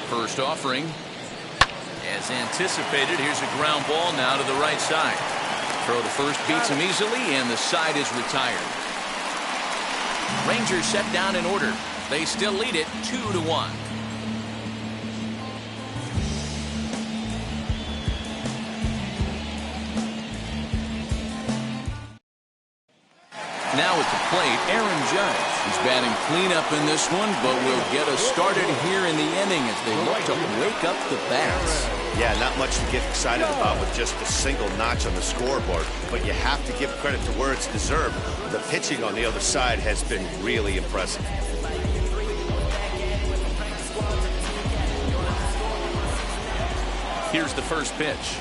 First offering. As anticipated, here's a ground ball now to the right side. Throw to first beats him easily, and the side is retired. Rangers set down in order. They still lead it 2-1. Now at the plate, Aaron Judge. He's batting cleanup in this one, but will get us started here in the inning as they look to wake up the bats. Yeah, not much to get excited about with just a single notch on the scoreboard, but you have to give credit to where it's deserved. The pitching on the other side has been really impressive. Here's the first pitch.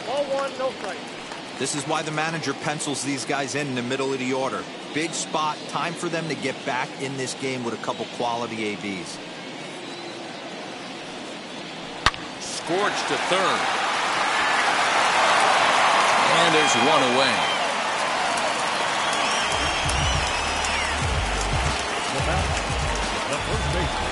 1-1, no strike. This is why the manager pencils these guys in the middle of the order. Big spot, time for them to get back in this game with a couple quality ABs. Scorched to third. And there's one away. The first baseman.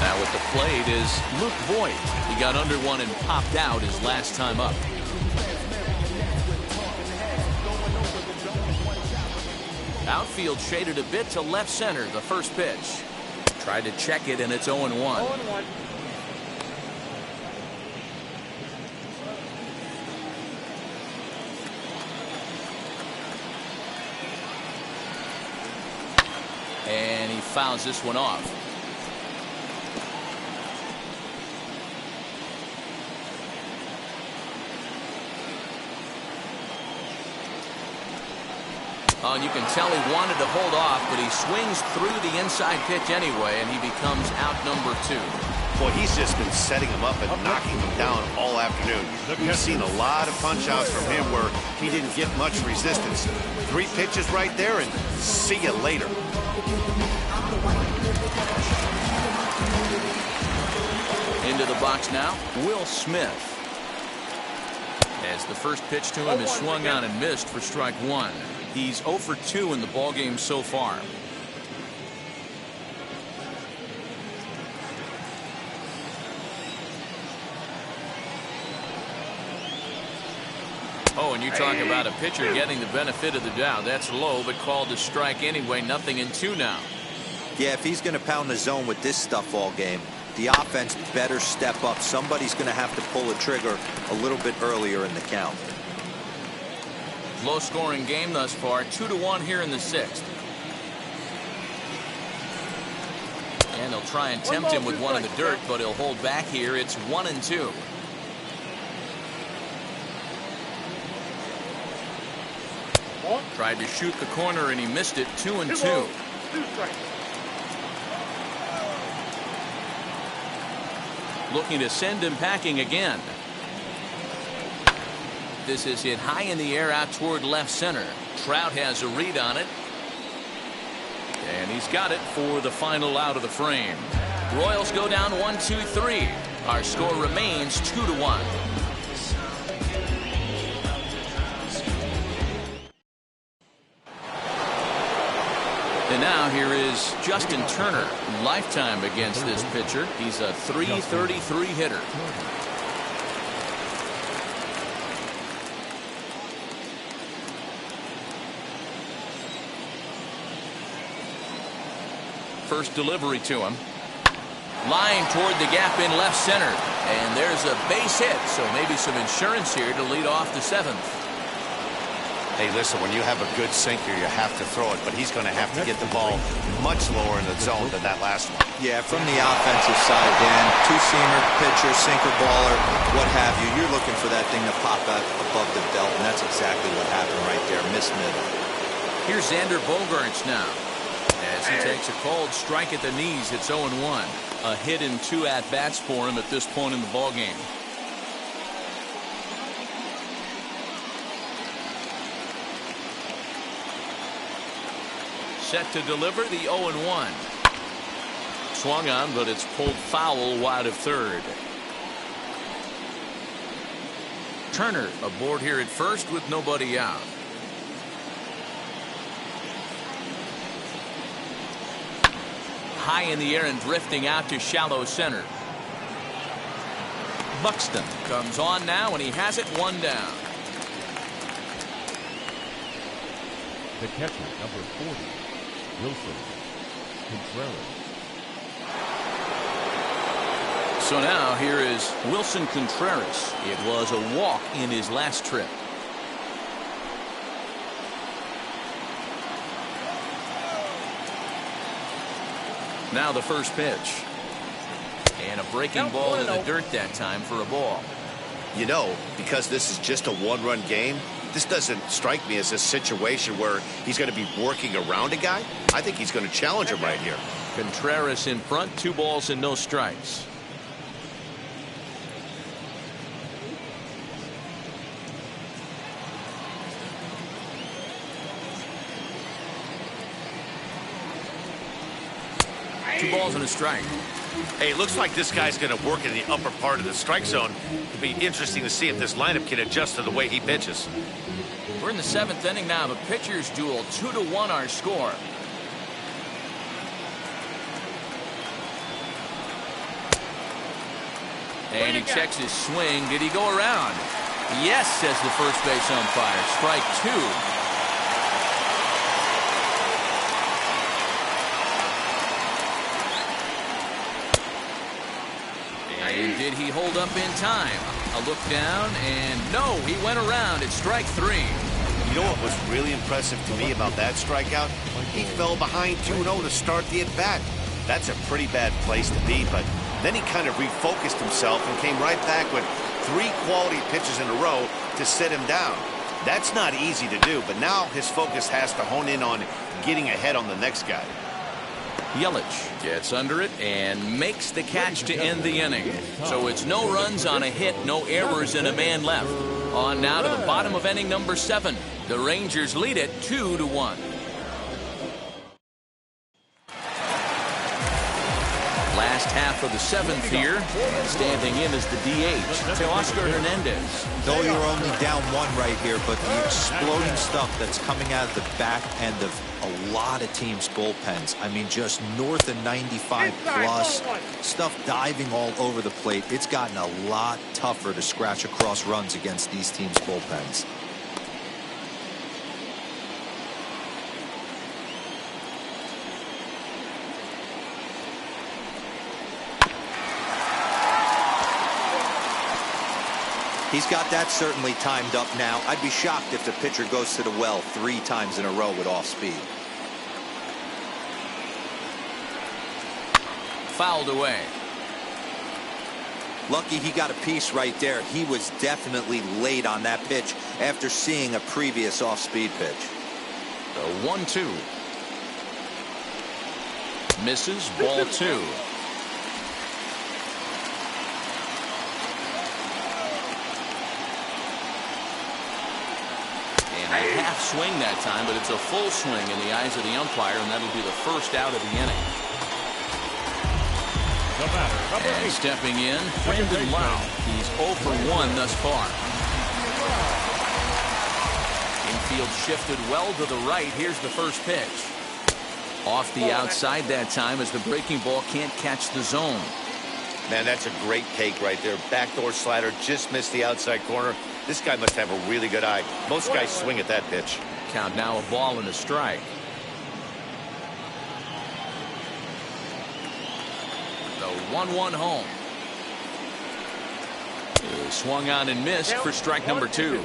Now at the plate is Luke Voigt. He got under one and popped out his last time up. Outfield shaded a bit to left center. The first pitch. Tried to check it, and it's 0-1. 0-1. And he fouls this one off. Oh, and you can tell he wanted to hold off, but he swings through the inside pitch anyway, and he becomes out number 2. Boy, he's just been setting him up and knocking him down all afternoon. We've seen a lot of punch-outs from him where he didn't get much resistance. 3 pitches right there, and see you later. Into the box now, Will Smith. As the first pitch to him is swung on and missed for strike 1. He's 0 for 2 in the ballgame so far. Oh, and you talk about a pitcher getting the benefit of the doubt. That's low, but called to strike anyway. 0-2 now. Yeah, if he's going to pound the zone with this stuff all game, the offense better step up. Somebody's going to have to pull a trigger a little bit earlier in the count. Low-scoring game thus far. 2-1 here in the 6th. And they'll try and tempt him with one in the dirt, but he'll hold back here. It's 1-2. Tried to shoot the corner, and he missed it. 2-2. 2 strikes. Looking to send him packing again. This is hit high in the air out toward left center. Trout has a read on it. And he's got it for the final out of the frame. Royals go down 1-2-3. Our score remains 2-1. And now here is Justin Turner, lifetime against this pitcher. He's a .333 hitter. First delivery to him. Line toward the gap in left center. And there's a base hit, so maybe some insurance here to lead off the 7th. Hey, listen, when you have a good sinker, you have to throw it, but he's going to have to get the ball much lower in the zone than that last one. Yeah, from the offensive side, Dan, two-seamer, pitcher, sinker, baller, what have you. You're looking for that thing to pop out above the belt, and that's exactly what happened right there. Miss middle. Here's Xander Bogaerts now. As he takes a cold strike at the knees, it's 0-1. A hit in 2 at-bats for him at this point in the ballgame. Set to deliver the 0-1. Swung on, but it's pulled foul wide of third. Turner aboard here at first with nobody out. High in the air and drifting out to shallow center. Buxton comes on now, and he has it 1 down. The catcher, number 40, Wilson Contreras. So now here is Wilson Contreras. It was a walk in his last trip. Now the first pitch. And a breaking ball in the dirt that time for a ball. You know, because this is just a one-run game, this doesn't strike me as a situation where he's going to be working around a guy. I think he's going to challenge him right here. Contreras in front, 2 balls and no strikes. Two balls and a strike. Hey, it looks like this guy's going to work in the upper part of the strike zone. It'll be interesting to see if this lineup can adjust to the way he pitches. We're in the 7th inning now. The pitcher's duel, 2-1 our score. And he checks his swing. Did he go around? Yes, says the first base umpire. Strike 2. And did he hold up in time? A look down, and no, he went around. It's strike 3. You know what was really impressive to me about that strikeout? He fell behind 2-0 to start the at-bat. That's a pretty bad place to be, but then he kind of refocused himself and came right back with 3 quality pitches in a row to set him down. That's not easy to do, but now his focus has to hone in on getting ahead on the next guy. Yelich gets under it and makes the catch to end the inning. So it's no runs on a hit, no errors, and a man left. On now to the bottom of inning number 7. The Rangers lead it 2-1. Last half of the 7th here, and standing in is the DH, Teoscar Hernandez. Though you're only down 1 right here, but the exploding stuff that's coming out of the back end of a lot of teams' bullpens. I mean, just north of 95 plus, stuff diving all over the plate. It's gotten a lot tougher to scratch across runs against these teams' bullpens. He's got that certainly timed up now. I'd be shocked if the pitcher goes to the well 3 times in a row with off speed. Fouled away. Lucky he got a piece right there. He was definitely late on that pitch after seeing a previous off-speed pitch. The 1-2. Misses, ball 2. A half swing that time, but it's a full swing in the eyes of the umpire, and that'll be the first out of the inning. And stepping in, Brandon Lowe. He's 0 for 1 thus far. Infield shifted well to the right. Here's the first pitch. Off the outside that time as the breaking ball can't catch the zone. Man, that's a great take right there. Backdoor slider just missed the outside corner. This guy must have a really good eye. Most guys swing at that pitch. Count now a ball and a strike. The 1-1 home. Swung on and missed for strike number 2.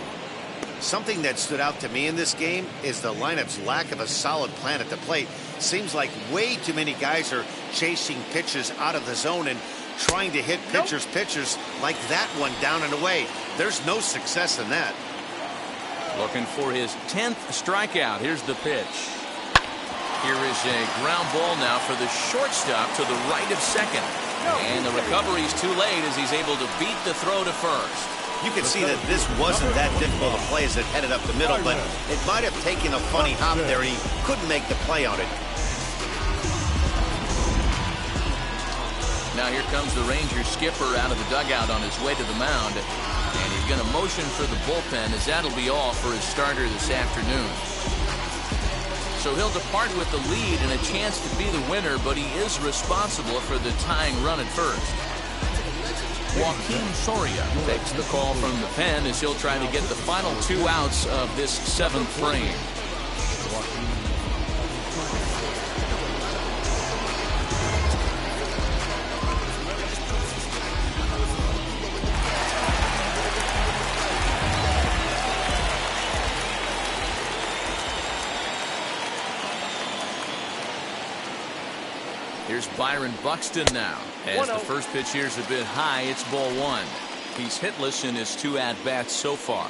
Something that stood out to me in this game is the lineup's lack of a solid plan at the plate. Seems like way too many guys are chasing pitches out of the zone and trying to hit pitchers like that one down and away. There's no success in that. Looking for his 10th strikeout. Here's the pitch. Here is a ground ball now for the shortstop to the right of second. And the recovery's too late as he's able to beat the throw to first. You can see that this wasn't that difficult a play as it headed up the middle, but it might have taken a funny hop there. He couldn't make the play on it. Now here comes the Rangers skipper out of the dugout on his way to the mound. And he's going to motion for the bullpen as that'll be all for his starter this afternoon. So he'll depart with the lead and a chance to be the winner, but he is responsible for the tying run at first. Joaquin Soria takes the call from the pen as he'll try to get the final 2 outs of this 7th frame. Here's Byron Buxton now. As the first pitch here's a bit high, it's ball 1. He's hitless in his 2 at-bats so far.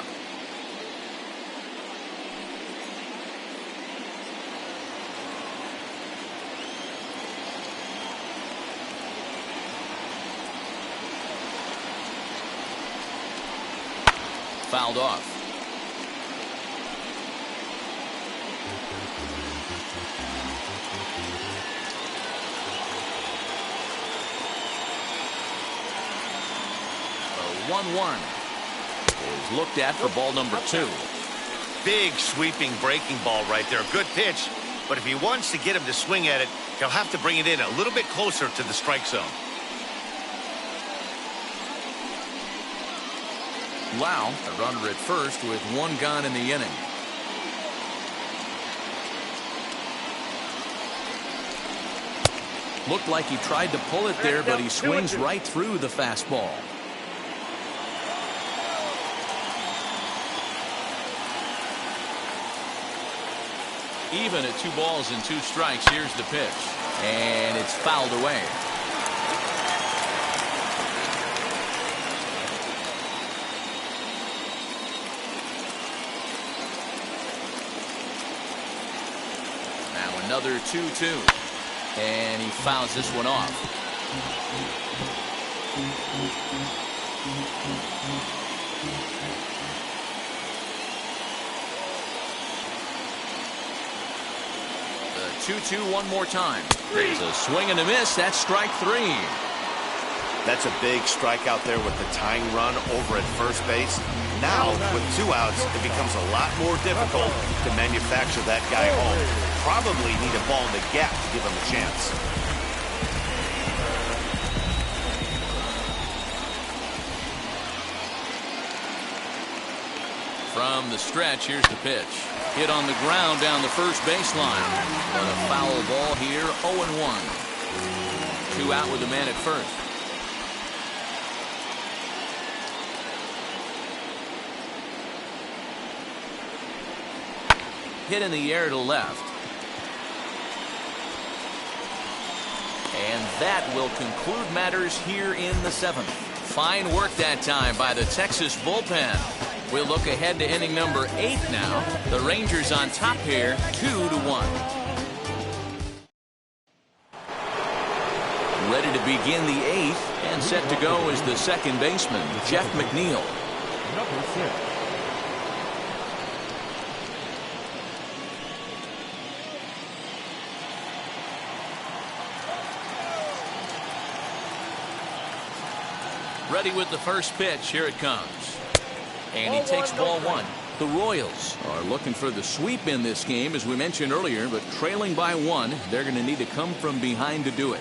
Fouled off. The 1-1 is looked at for ball number 2. Big sweeping breaking ball right there. Good pitch, but if he wants to get him to swing at it, he'll have to bring it in a little bit closer to the strike zone. Lau, a runner at first with 1 gone in the inning. Looked like he tried to pull it there, but he swings right through the fastball. Even at 2 balls and 2 strikes, here's the pitch. And it's fouled away. Now another 2-2. And he fouls this one off. The 2-2 one more time. There's a swing and a miss. That's strike 3. That's a big strikeout there with the tying run over at first base. Now, with 2 outs, it becomes a lot more difficult to manufacture that guy home. Probably need a ball in the gap to give him a chance. From the stretch, here's the pitch. Hit on the ground down the first baseline. But a foul ball here, 0-1. 2 out with a man at first. Hit in the air to left. And that will conclude matters here in the 7th. Fine work that time by the Texas bullpen. We'll look ahead to inning number 8 now. The Rangers on top here, 2-1. Ready to begin the 8th, and set to go is the second baseman, Jeff McNeil. Number 6. Ready with the first pitch. Here it comes. And he takes ball 1. The Royals are looking for the sweep in this game, as we mentioned earlier, but trailing by 1. They're going to need to come from behind to do it.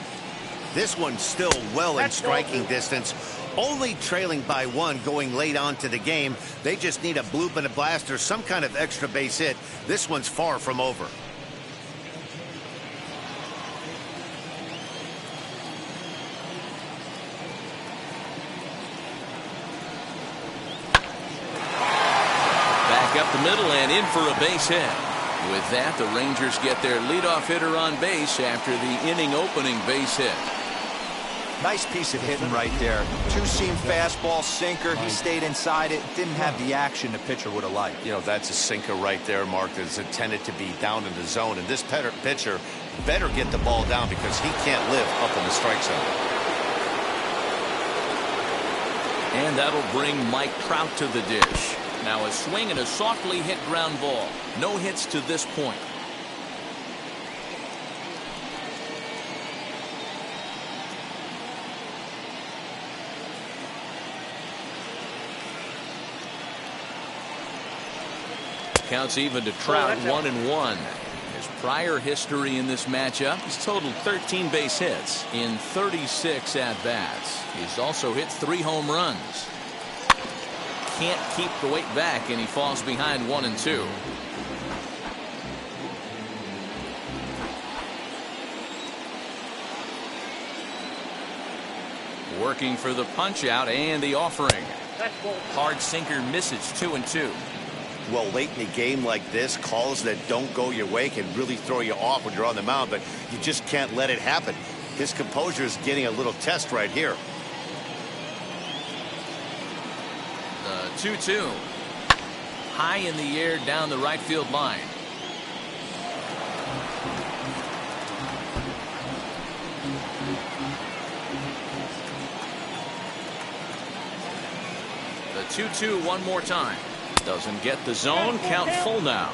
This one's still well in striking distance. Only trailing by 1 going late on to the game. They just need a bloop and a blast or some kind of extra base hit. This one's far from over. Up the middle and in for a base hit. With that, the Rangers get their leadoff hitter on base after the inning opening base hit. Nice piece of hitting right there. Two-seam fastball, sinker. He stayed inside it. Didn't have the action the pitcher would have liked. You know, that's a sinker right there, Mark, that's intended to be down in the zone. And this pitcher better get the ball down because he can't live up in the strike zone. And that'll bring Mike Trout to the dish. Now a swing and a softly hit ground ball. No hits to this point. Counts even to Trout, 1-1. His prior history in this matchup, he's totaled 13 base hits in 36 at-bats. He's also hit 3 home runs. Can't keep the weight back, and he falls behind 1-2. Working for the punch out and the offering. Hard sinker misses, 2-2. Well, late in a game like this, calls that don't go your way can really throw you off when you're on the mound, but you just can't let it happen. His composure is getting a little test right here. 2-2. High in the air down the right field line. The 2-2 one more time. Doesn't get the zone. Count full now.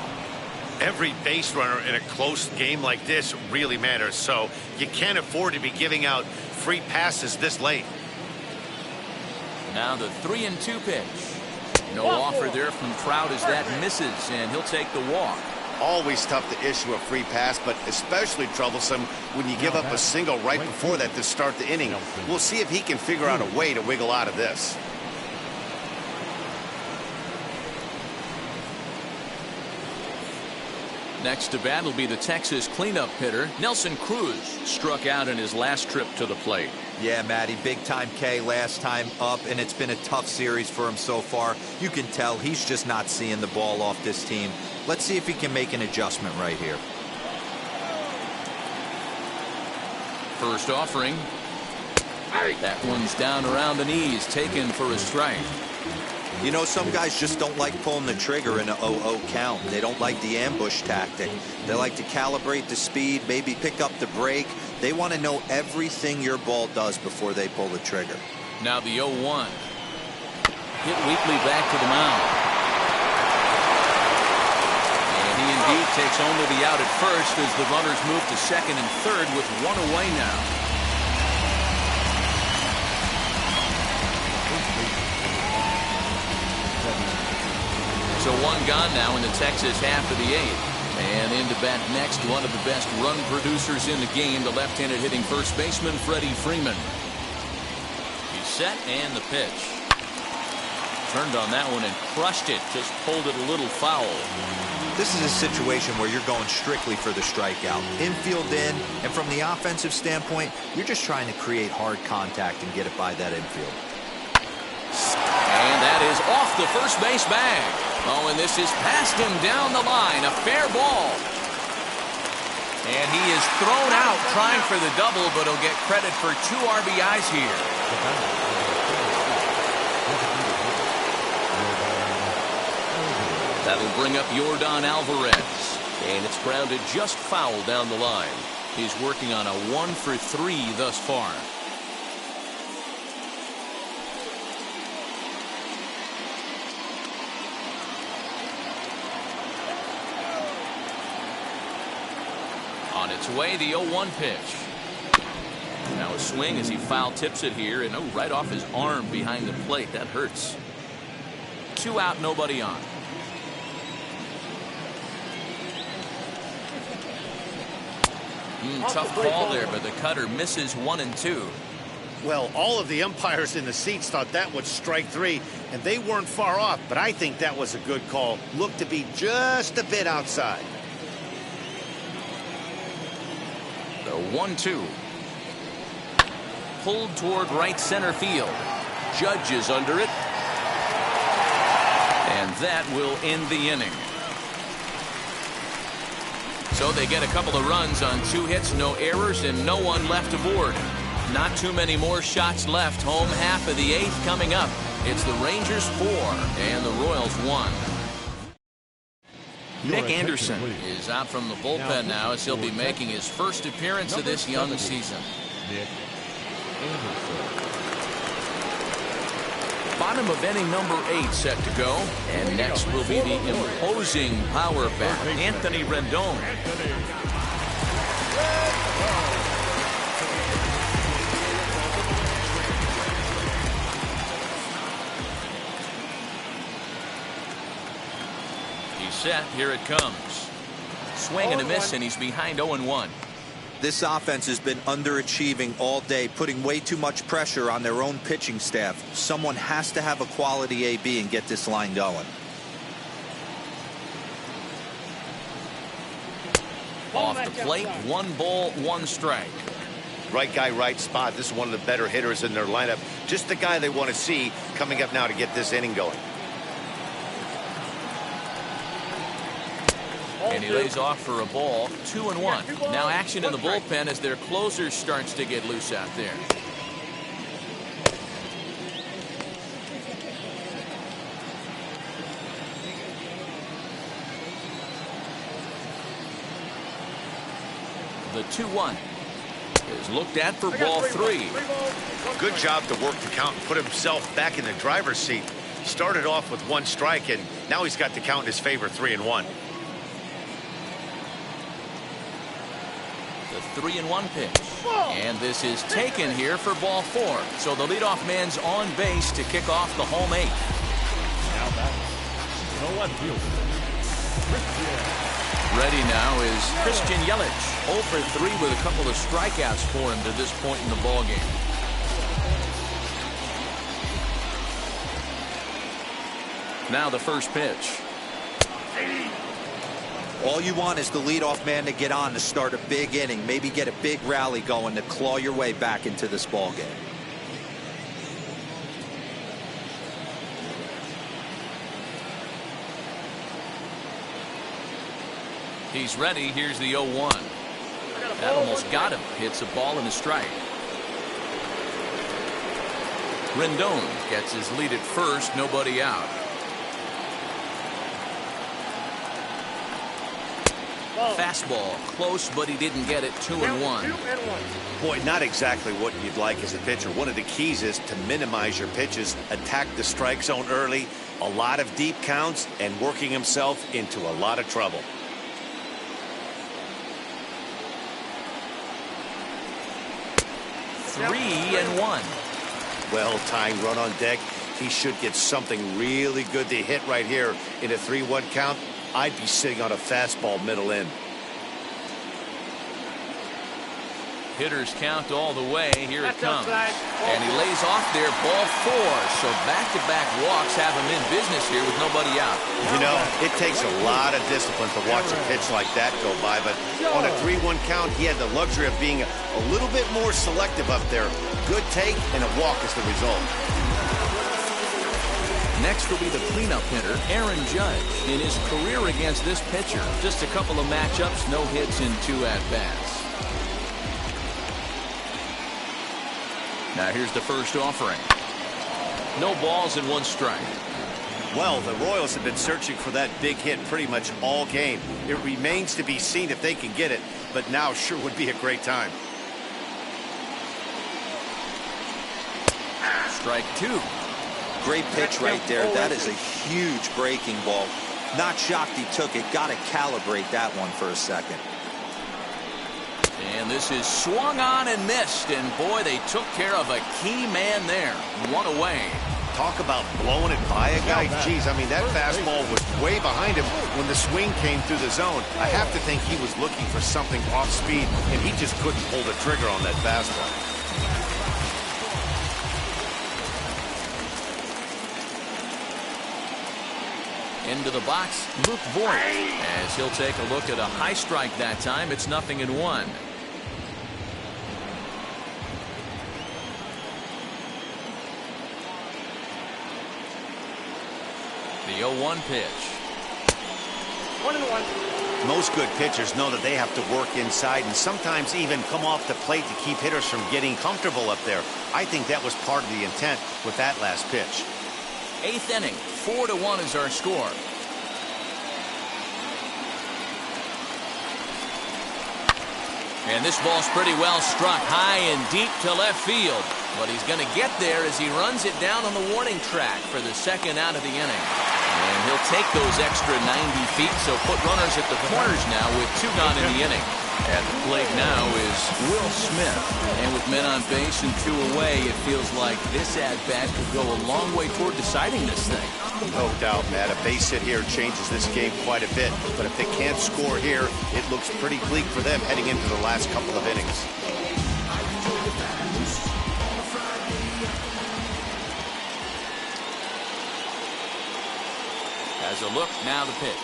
Every base runner in a close game like this really matters, so you can't afford to be giving out free passes this late. Now the 3-2 pitch. No offer there from Trout as that misses, and he'll take the walk. Always tough to issue a free pass, but especially troublesome when you give up a single right before that to start the inning. We'll see if he can figure out a way to wiggle out of this. Next to bat will be the Texas cleanup hitter. Nelson Cruz struck out in his last trip to the plate. Yeah, Matty, big time K last time up, and it's been a tough series for him so far. You can tell he's just not seeing the ball off this team. Let's see if he can make an adjustment right here. First offering. That one's down around the knees, taken for a strike. You know, some guys just don't like pulling the trigger in an 0-0 count. They don't like the ambush tactic. They like to calibrate the speed, maybe pick up the brake. They want to know everything your ball does before they pull the trigger. Now the 0-1. Hit weakly back to the mound. And he indeed takes only the out at first as the runners move to second and third with one away now. So one gone now in the Texas half of the 8th. And into bat next, one of the best run producers in the game, the left-handed hitting first baseman, Freddie Freeman. He's set and the pitch. Turned on that one and crushed it, just pulled it a little foul. This is a situation where you're going strictly for the strikeout. Infield in, and from the offensive standpoint, you're just trying to create hard contact and get it by that infield. And that is off the first base bag. Oh, and this is past him down the line. A fair ball. And he is thrown out trying for the double, but he'll get credit for 2 RBIs here. That'll bring up Yordan Alvarez. And it's grounded just foul down the line. He's working on a 1-for-3 thus far. On its way, the 0-1 pitch. Now a swing as he foul tips it here, and right off his arm behind the plate. That hurts. 2 out, nobody on. Tough call there, but the cutter misses 1 and 2. Well, all of the umpires in the seats thought that was strike 3, and they weren't far off, but I think that was a good call. Looked to be just a bit outside. The 1-2. Pulled toward right center field. Judge is under it. And that will end the inning. So they get a couple of runs on 2 hits, no errors, and no one left aboard. Not too many more shots left. Home half of the 8th coming up. It's the Rangers 4 and the Royals 1. Nick Anderson is out from the bullpen now as he'll be making his first appearance of this young season. Nick Anderson. Bottom of inning number 8 set to go. And next will be the imposing power bat, Anthony Rendon. He's set. Here it comes. Swing and a miss, and he's behind 0-1. This offense has been underachieving all day, putting way too much pressure on their own pitching staff. Someone has to have a quality AB and get this line going. Off the plate, 1 ball, 1 strike. Right guy, right spot. This is one of the better hitters in their lineup. Just the guy they want to see coming up now to get this inning going. And he lays off for a ball, 2-1. Now action in the bullpen as their closer starts to get loose out there. The 2-1 is looked at for ball 3. Good job to work the count and put himself back in the driver's seat. Started off with 1 strike, and now he's got the count in his favor, 3-1. The 3-1 pitch. And this is taken here for ball 4. So the leadoff man's on base to kick off the home 8th. Now that's no one fielder. Ready now is Christian Yelich. 0 for 3 with a couple of strikeouts for him to this point in the ballgame. Now the first pitch. All you want is the leadoff man to get on to start a big inning, maybe get a big rally going to claw your way back into this ball game. He's ready. Here's the 0-1. That almost got him. Hits a ball and a strike. Rendon gets his lead at first. Nobody out. Fastball close, but he didn't get it. 2-1. Boy, not exactly what you'd like as a pitcher. One of the keys is to minimize your pitches, attack the strike zone early, a lot of deep counts, and working himself into a lot of trouble. Three and 1. Well, tying run on deck. He should get something really good to hit right here in a 3-1 count. I'd be sitting on a fastball middle in. Hitters count all the way. Here it comes. And he lays off there, ball 4. So back-to-back walks have him in business here with nobody out. You know, it takes a lot of discipline to watch a pitch like that go by, but on a 3-1 count, he had the luxury of being a little bit more selective up there. Good take, and a walk is the result. Next will be the cleanup hitter, Aaron Judge. In his career against this pitcher, just a couple of matchups, no hits in 2 at-bats. Now here's the first offering. No balls and 1 strike. Well, the Royals have been searching for that big hit pretty much all game. It remains to be seen if they can get it, but now sure would be a great time. Strike 2. Great pitch right there. That is a huge breaking ball. Not shocked he took it. Got to calibrate that one for a second. And this is swung on and missed. And boy, they took care of a key man there. 1 away. Talk about blowing it by a guy. Geez, I mean, that fastball was way behind him when the swing came through the zone. I have to think he was looking for something off speed, and he just couldn't pull the trigger on that fastball. Into the box, Luke Voigt, as he'll take a look at a high strike that time. It's 0-1. The 0-1 pitch. 1-1. Most good pitchers know that they have to work inside and sometimes even come off the plate to keep hitters from getting comfortable up there. I think that was part of the intent with that last pitch. 8th inning, 4-1 is our score. And this ball's pretty well struck high and deep to left field. But he's going to get there as he runs it down on the warning track for the second out of the inning. And he'll take those extra 90 feet, so put runners at the corners now with 2 gone in the inning. At the plate now is Will Smith. And with men on base and 2 away, it feels like this at-bat could go a long way toward deciding this thing. No doubt, Matt. A base hit here changes this game quite a bit. But if they can't score here, it looks pretty bleak for them heading into the last couple of innings. As a look, now the pitch.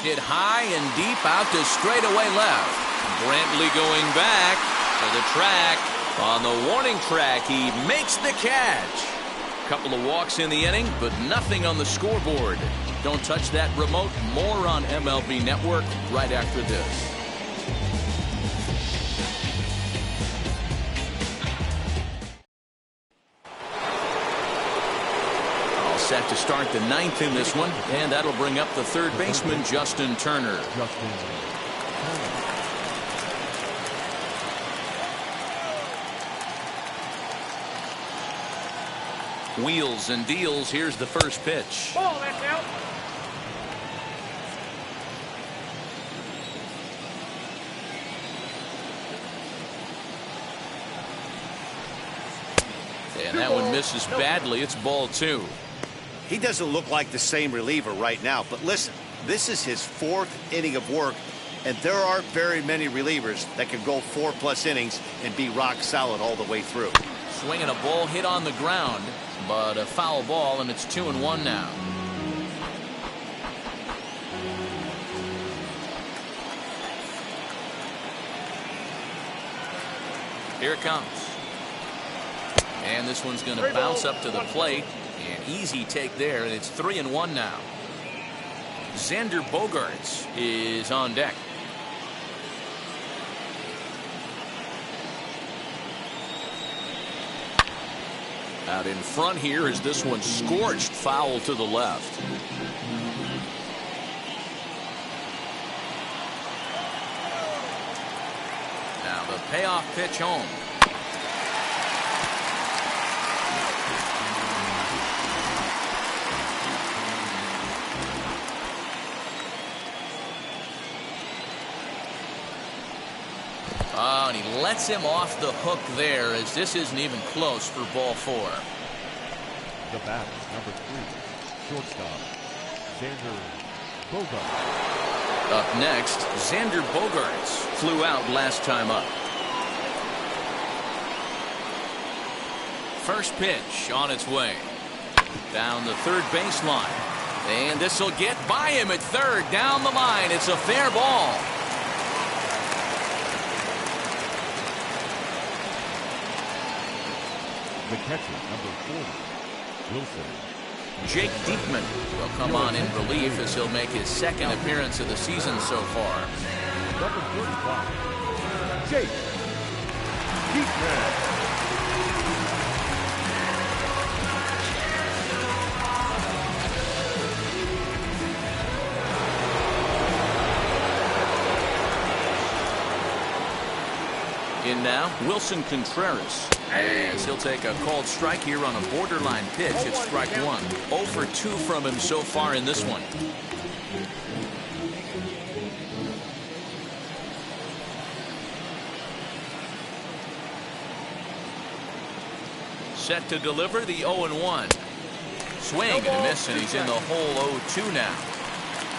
Hit high and deep out to straightaway left. Brantley going back to the track. On the warning track, he makes the catch. Couple of walks in the inning, but nothing on the scoreboard. Don't touch that remote. More on MLB Network right after this. Set to start the 9th in this one, and that'll bring up the third baseman, Justin Turner. Wheels and deals. Here's the first pitch. Ball, that's out. And that one misses badly. It's ball 2. He doesn't look like the same reliever right now, but listen, this is his 4th inning of work, and there aren't very many relievers that can go 4+ innings and be rock solid all the way through. Swinging a ball hit on the ground, but a foul ball, and it's 2-1 now. Here it comes. And this one's going to bounce up to the plate. An easy take there, and it's 3-1 now. Xander Bogaerts is on deck. Out in front here is this one scorched foul to the left. Now the payoff pitch home. Oh, and he lets him off the hook there, as this isn't even close for ball 4. The bat, number 3, shortstop, Xander Bogaerts. Up next, Xander Bogaerts flew out last time up. First pitch on its way. Down the third baseline. And this will get by him at third. Down the line. It's a fair ball. The catcher, number 40, Wilson. Jake Diekman will come on in relief as he'll make his 2nd appearance of the season so far. Number 35, Jake Diekman. In now, Wilson Contreras. As he'll take a called strike here on a borderline pitch. It's strike 1. 0 for 2 from him so far in this one. Set to deliver the 0-1. Swing and a miss, and he's in the hole 0-2 now.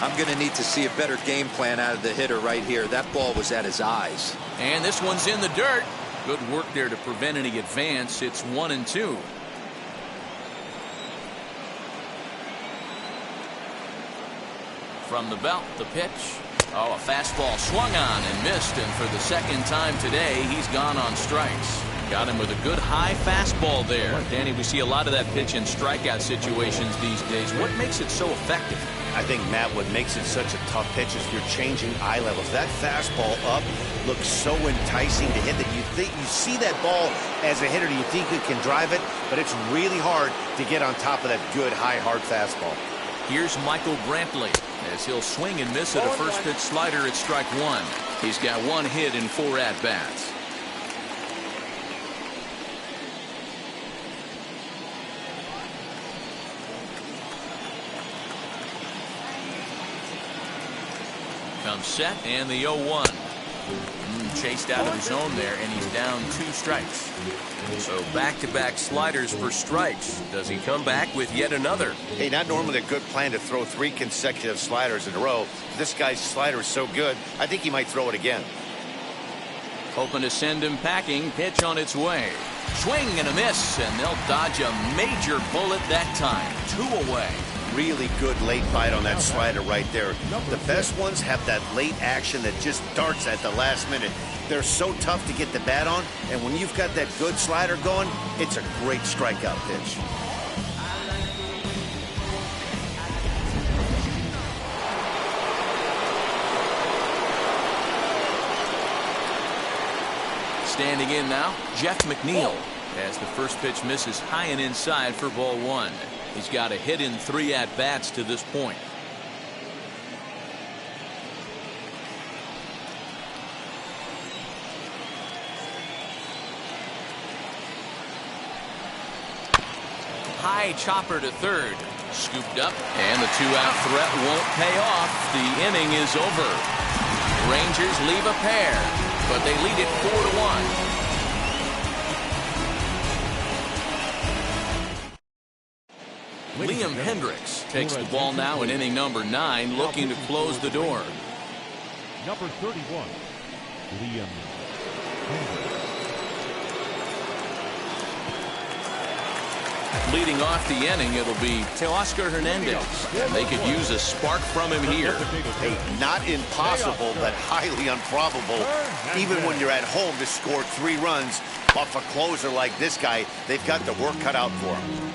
I'm going to need to see a better game plan out of the hitter right here. That ball was at his eyes. And this one's in the dirt. Good work there to prevent any advance. It's 1-2. From the belt, the pitch. Oh, a fastball swung on and missed, and for the second time today, he's gone on strikes. Got him with a good high fastball there. Danny, we see a lot of that pitch in strikeout situations these days. What makes it so effective? I think, Matt, what makes it such a tough pitch is you're changing eye levels. That fastball up looks so enticing to hit that you see that ball as a hitter, you think you can drive it, but it's really hard to get on top of that good, high, hard fastball. Here's Michael Brantley as he'll swing and miss at a first pitch slider at strike one. He's got 1 hit in 4 at-bats. Comes set and the 0-1. Chased out of the zone there, and he's down 2 strikes. So back-to-back sliders for strikes. Does he come back with yet another? Hey, not normally a good plan to throw 3 consecutive sliders in a row. This guy's slider is so good, I think he might throw it again. Hoping to send him packing. Pitch on its way. Swing and a miss, and they'll dodge a major bullet that time. 2 away. Really good late bite on that slider right there. The best ones have that late action that just darts at the last minute. They're so tough to get the bat on, and when you've got that good slider going, it's a great strikeout pitch. Standing in now, Jeff McNeil, as the first pitch misses high and inside for ball 1. He's got a hit in 3 at-bats to this point. High chopper to third. Scooped up, and the 2-out threat won't pay off. The inning is over. Rangers leave a pair, but they lead it 4-1. Liam Hendriks takes the ball now in inning number 9, looking to close the door. Number 31, Liam Hendriks. Leading off the inning, it'll be Teoscar Hernandez, and they could use a spark from him here. Hey, not impossible, but highly improbable. Even when you're at home to score 3 runs off a closer like this guy, they've got the work cut out for him.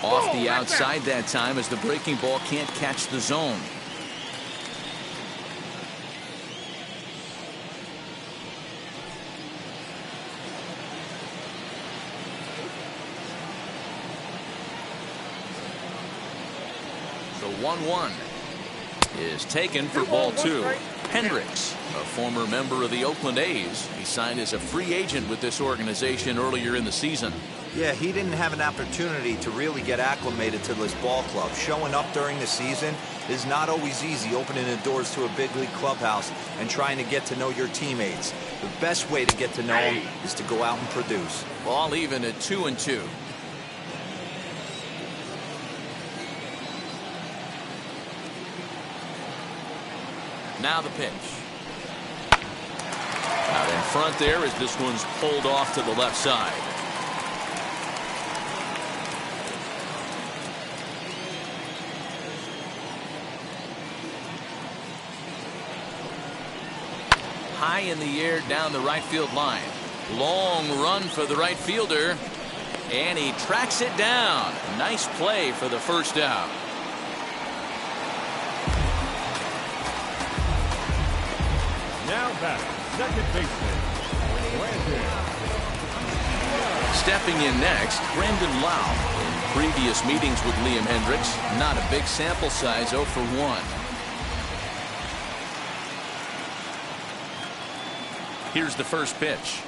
Off the outside that time as the breaking ball can't catch the zone. The 1-1 is taken for ball 2. Hendriks, a former member of the Oakland A's. He signed as a free agent with this organization earlier in the season. Yeah, he didn't have an opportunity to really get acclimated to this ball club. Showing up during the season is not always easy, opening the doors to a big league clubhouse and trying to get to know your teammates. The best way to get to know them is to go out and produce. Ball even at 2-2. Now the pitch. Out in front there as this one's pulled off to the left side. High in the air down the right field line. Long run for the right fielder. And he tracks it down. Nice play for the first out. Now back, second baseman, Brandon. Stepping in next, Brandon Lau. In previous meetings with Liam Hendriks, not a big sample size, 0 for 1. Here's the first pitch.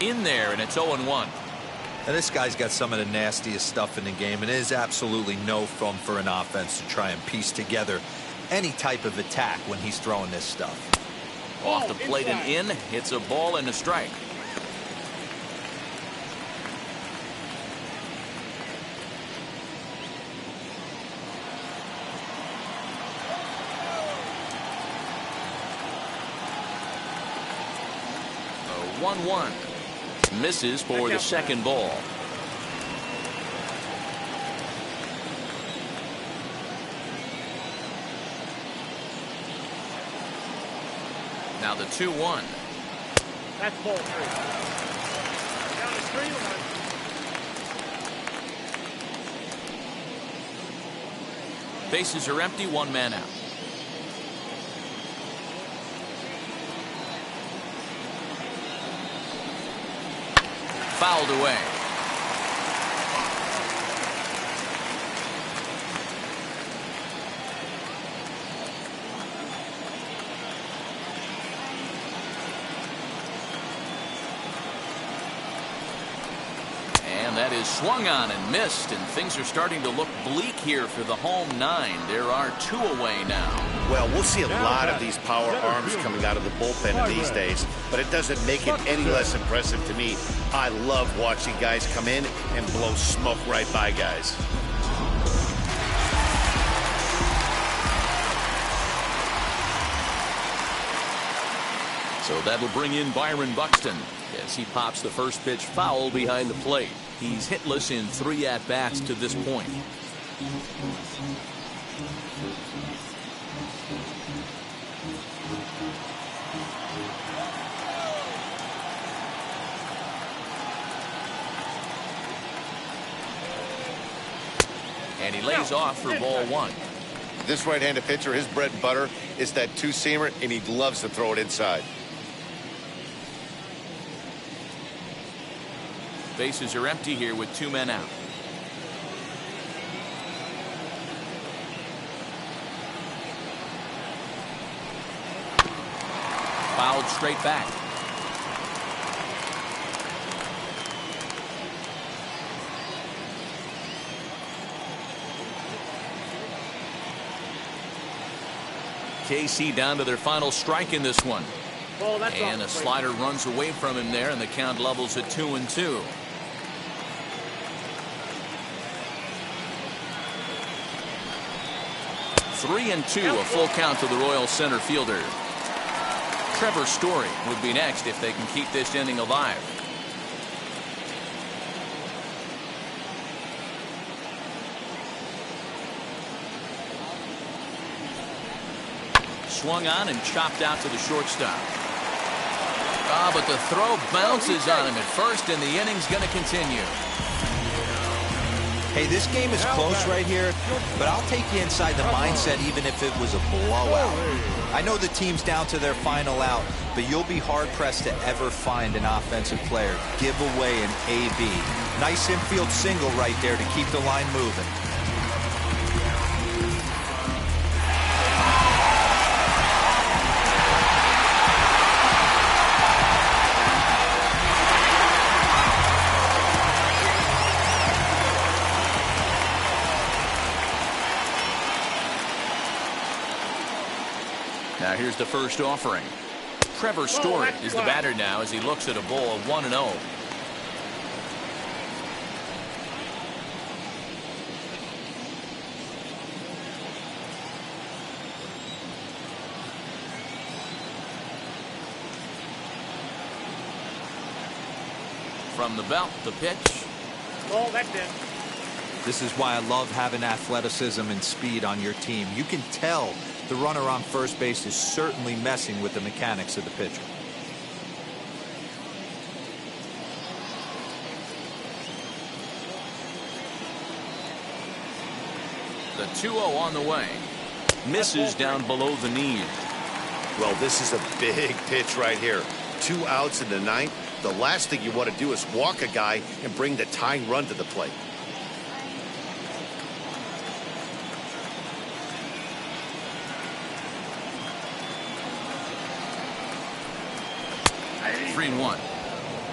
In there, and it's 0-1. And this guy's got some of the nastiest stuff in the game, and it is absolutely no fun for an offense to try and piece together any type of attack when he's throwing this stuff. Off the plate and in. It's a ball and a strike. A 1-1. Misses for the second ball. Now the 2-1. That's ball 3. Down to 3-1. Bases are empty, one man out. Fouled away. And that is swung on and missed, and things are starting to look bleak here for the home 9. There are 2 away now. Well, we'll see a lot of these power arms coming out of the bullpen in these days, but it doesn't make it any less impressive to me. I love watching guys come in and blow smoke right by guys. So that'll bring in Byron Buxton as he pops the first pitch foul behind the plate. He's hitless in 3 at-bats to this point. And he lays off for ball 1. This right-handed pitcher, his bread and butter is that two-seamer, and he loves to throw it inside. Bases are empty here with 2 men out. Fouled straight back. KC down to their final strike in this one. And a slider runs away from him there, and the count levels at 2-2. Three and 2, a full count to the Royals center fielder. Trevor Story would be next if they can keep this inning alive. Swung on and chopped out to the shortstop. But the throw bounces on him at first, and the inning's going to continue. Hey, this game is close right here, but I'll take you inside the mindset even if it was a blowout. I know the team's down to their final out, but you'll be hard-pressed to ever find an offensive player give away an AB. Nice infield single right there to keep the line moving. Now here's the first offering. Trevor Story is the batter now as he looks at a ball of 1-0. From the belt, the pitch. Oh, that's it. This is why I love having athleticism and speed on your team. You can tell the runner on first base is certainly messing with the mechanics of the pitcher. The 2-0 on the way. Misses down below the knee. Well, this is a big pitch right here. 2 outs in the 9th. The last thing you want to do is walk a guy and bring the tying run to the plate.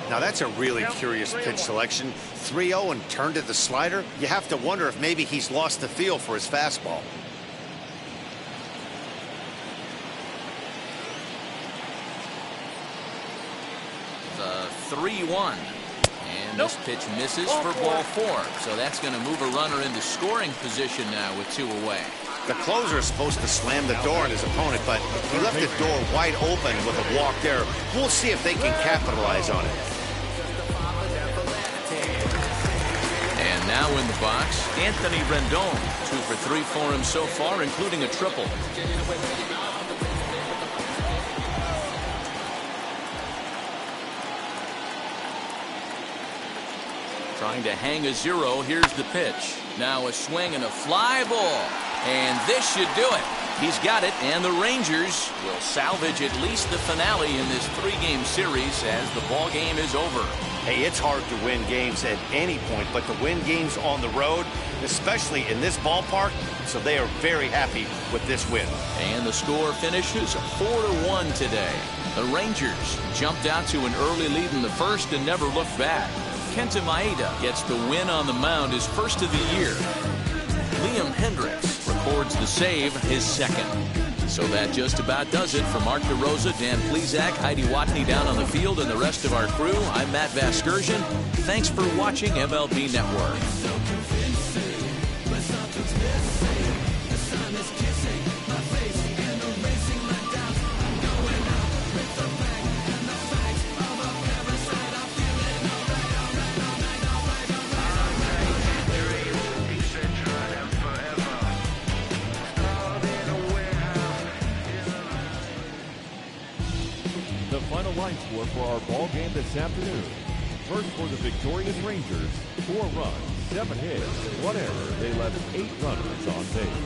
Now that's a really curious pitch selection. 3-0 and turned to the slider. You have to wonder if maybe he's lost the feel for his fastball. The 3-1. And this pitch misses for ball 4. So that's going to move a runner into scoring position now with 2 away. The closer is supposed to slam the door on his opponent, but he left the door wide open with a walk there. We'll see if they can capitalize on it. And now in the box, Anthony Rendon. 2 for 3 for him so far, including a triple. Trying to hang a 0. Here's the pitch. Now a swing and a fly ball. And this should do it. He's got it, and the Rangers will salvage at least the finale in this 3-game series as the ball game is over. Hey, it's hard to win games at any point, but to win games on the road, especially in this ballpark, so they are very happy with this win. And the score finishes 4-1 today. The Rangers jumped out to an early lead in the first and never looked back. Kenta Maeda gets the win on the mound, his first of the year. Liam Hendriks records the save, his second. So that just about does it. For Mark DeRosa, Dan Plesac, Heidi Watney down on the field, and the rest of our crew, I'm Matt Vasgersian. Thanks for watching MLB Network. Line score for our ball game this afternoon. First for the victorious Rangers, 4 runs, 7 hits, 1 error. They left 8 runners on base.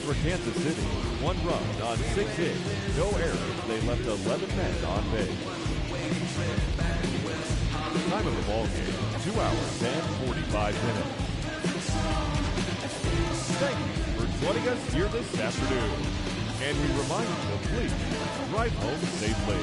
For Kansas City, 1 run on 6 hits, no errors. They left 11 men on base. Time of the ball game, 2 hours and 45 minutes. Thank you for joining us here this afternoon. And we remind you to please drive home safely.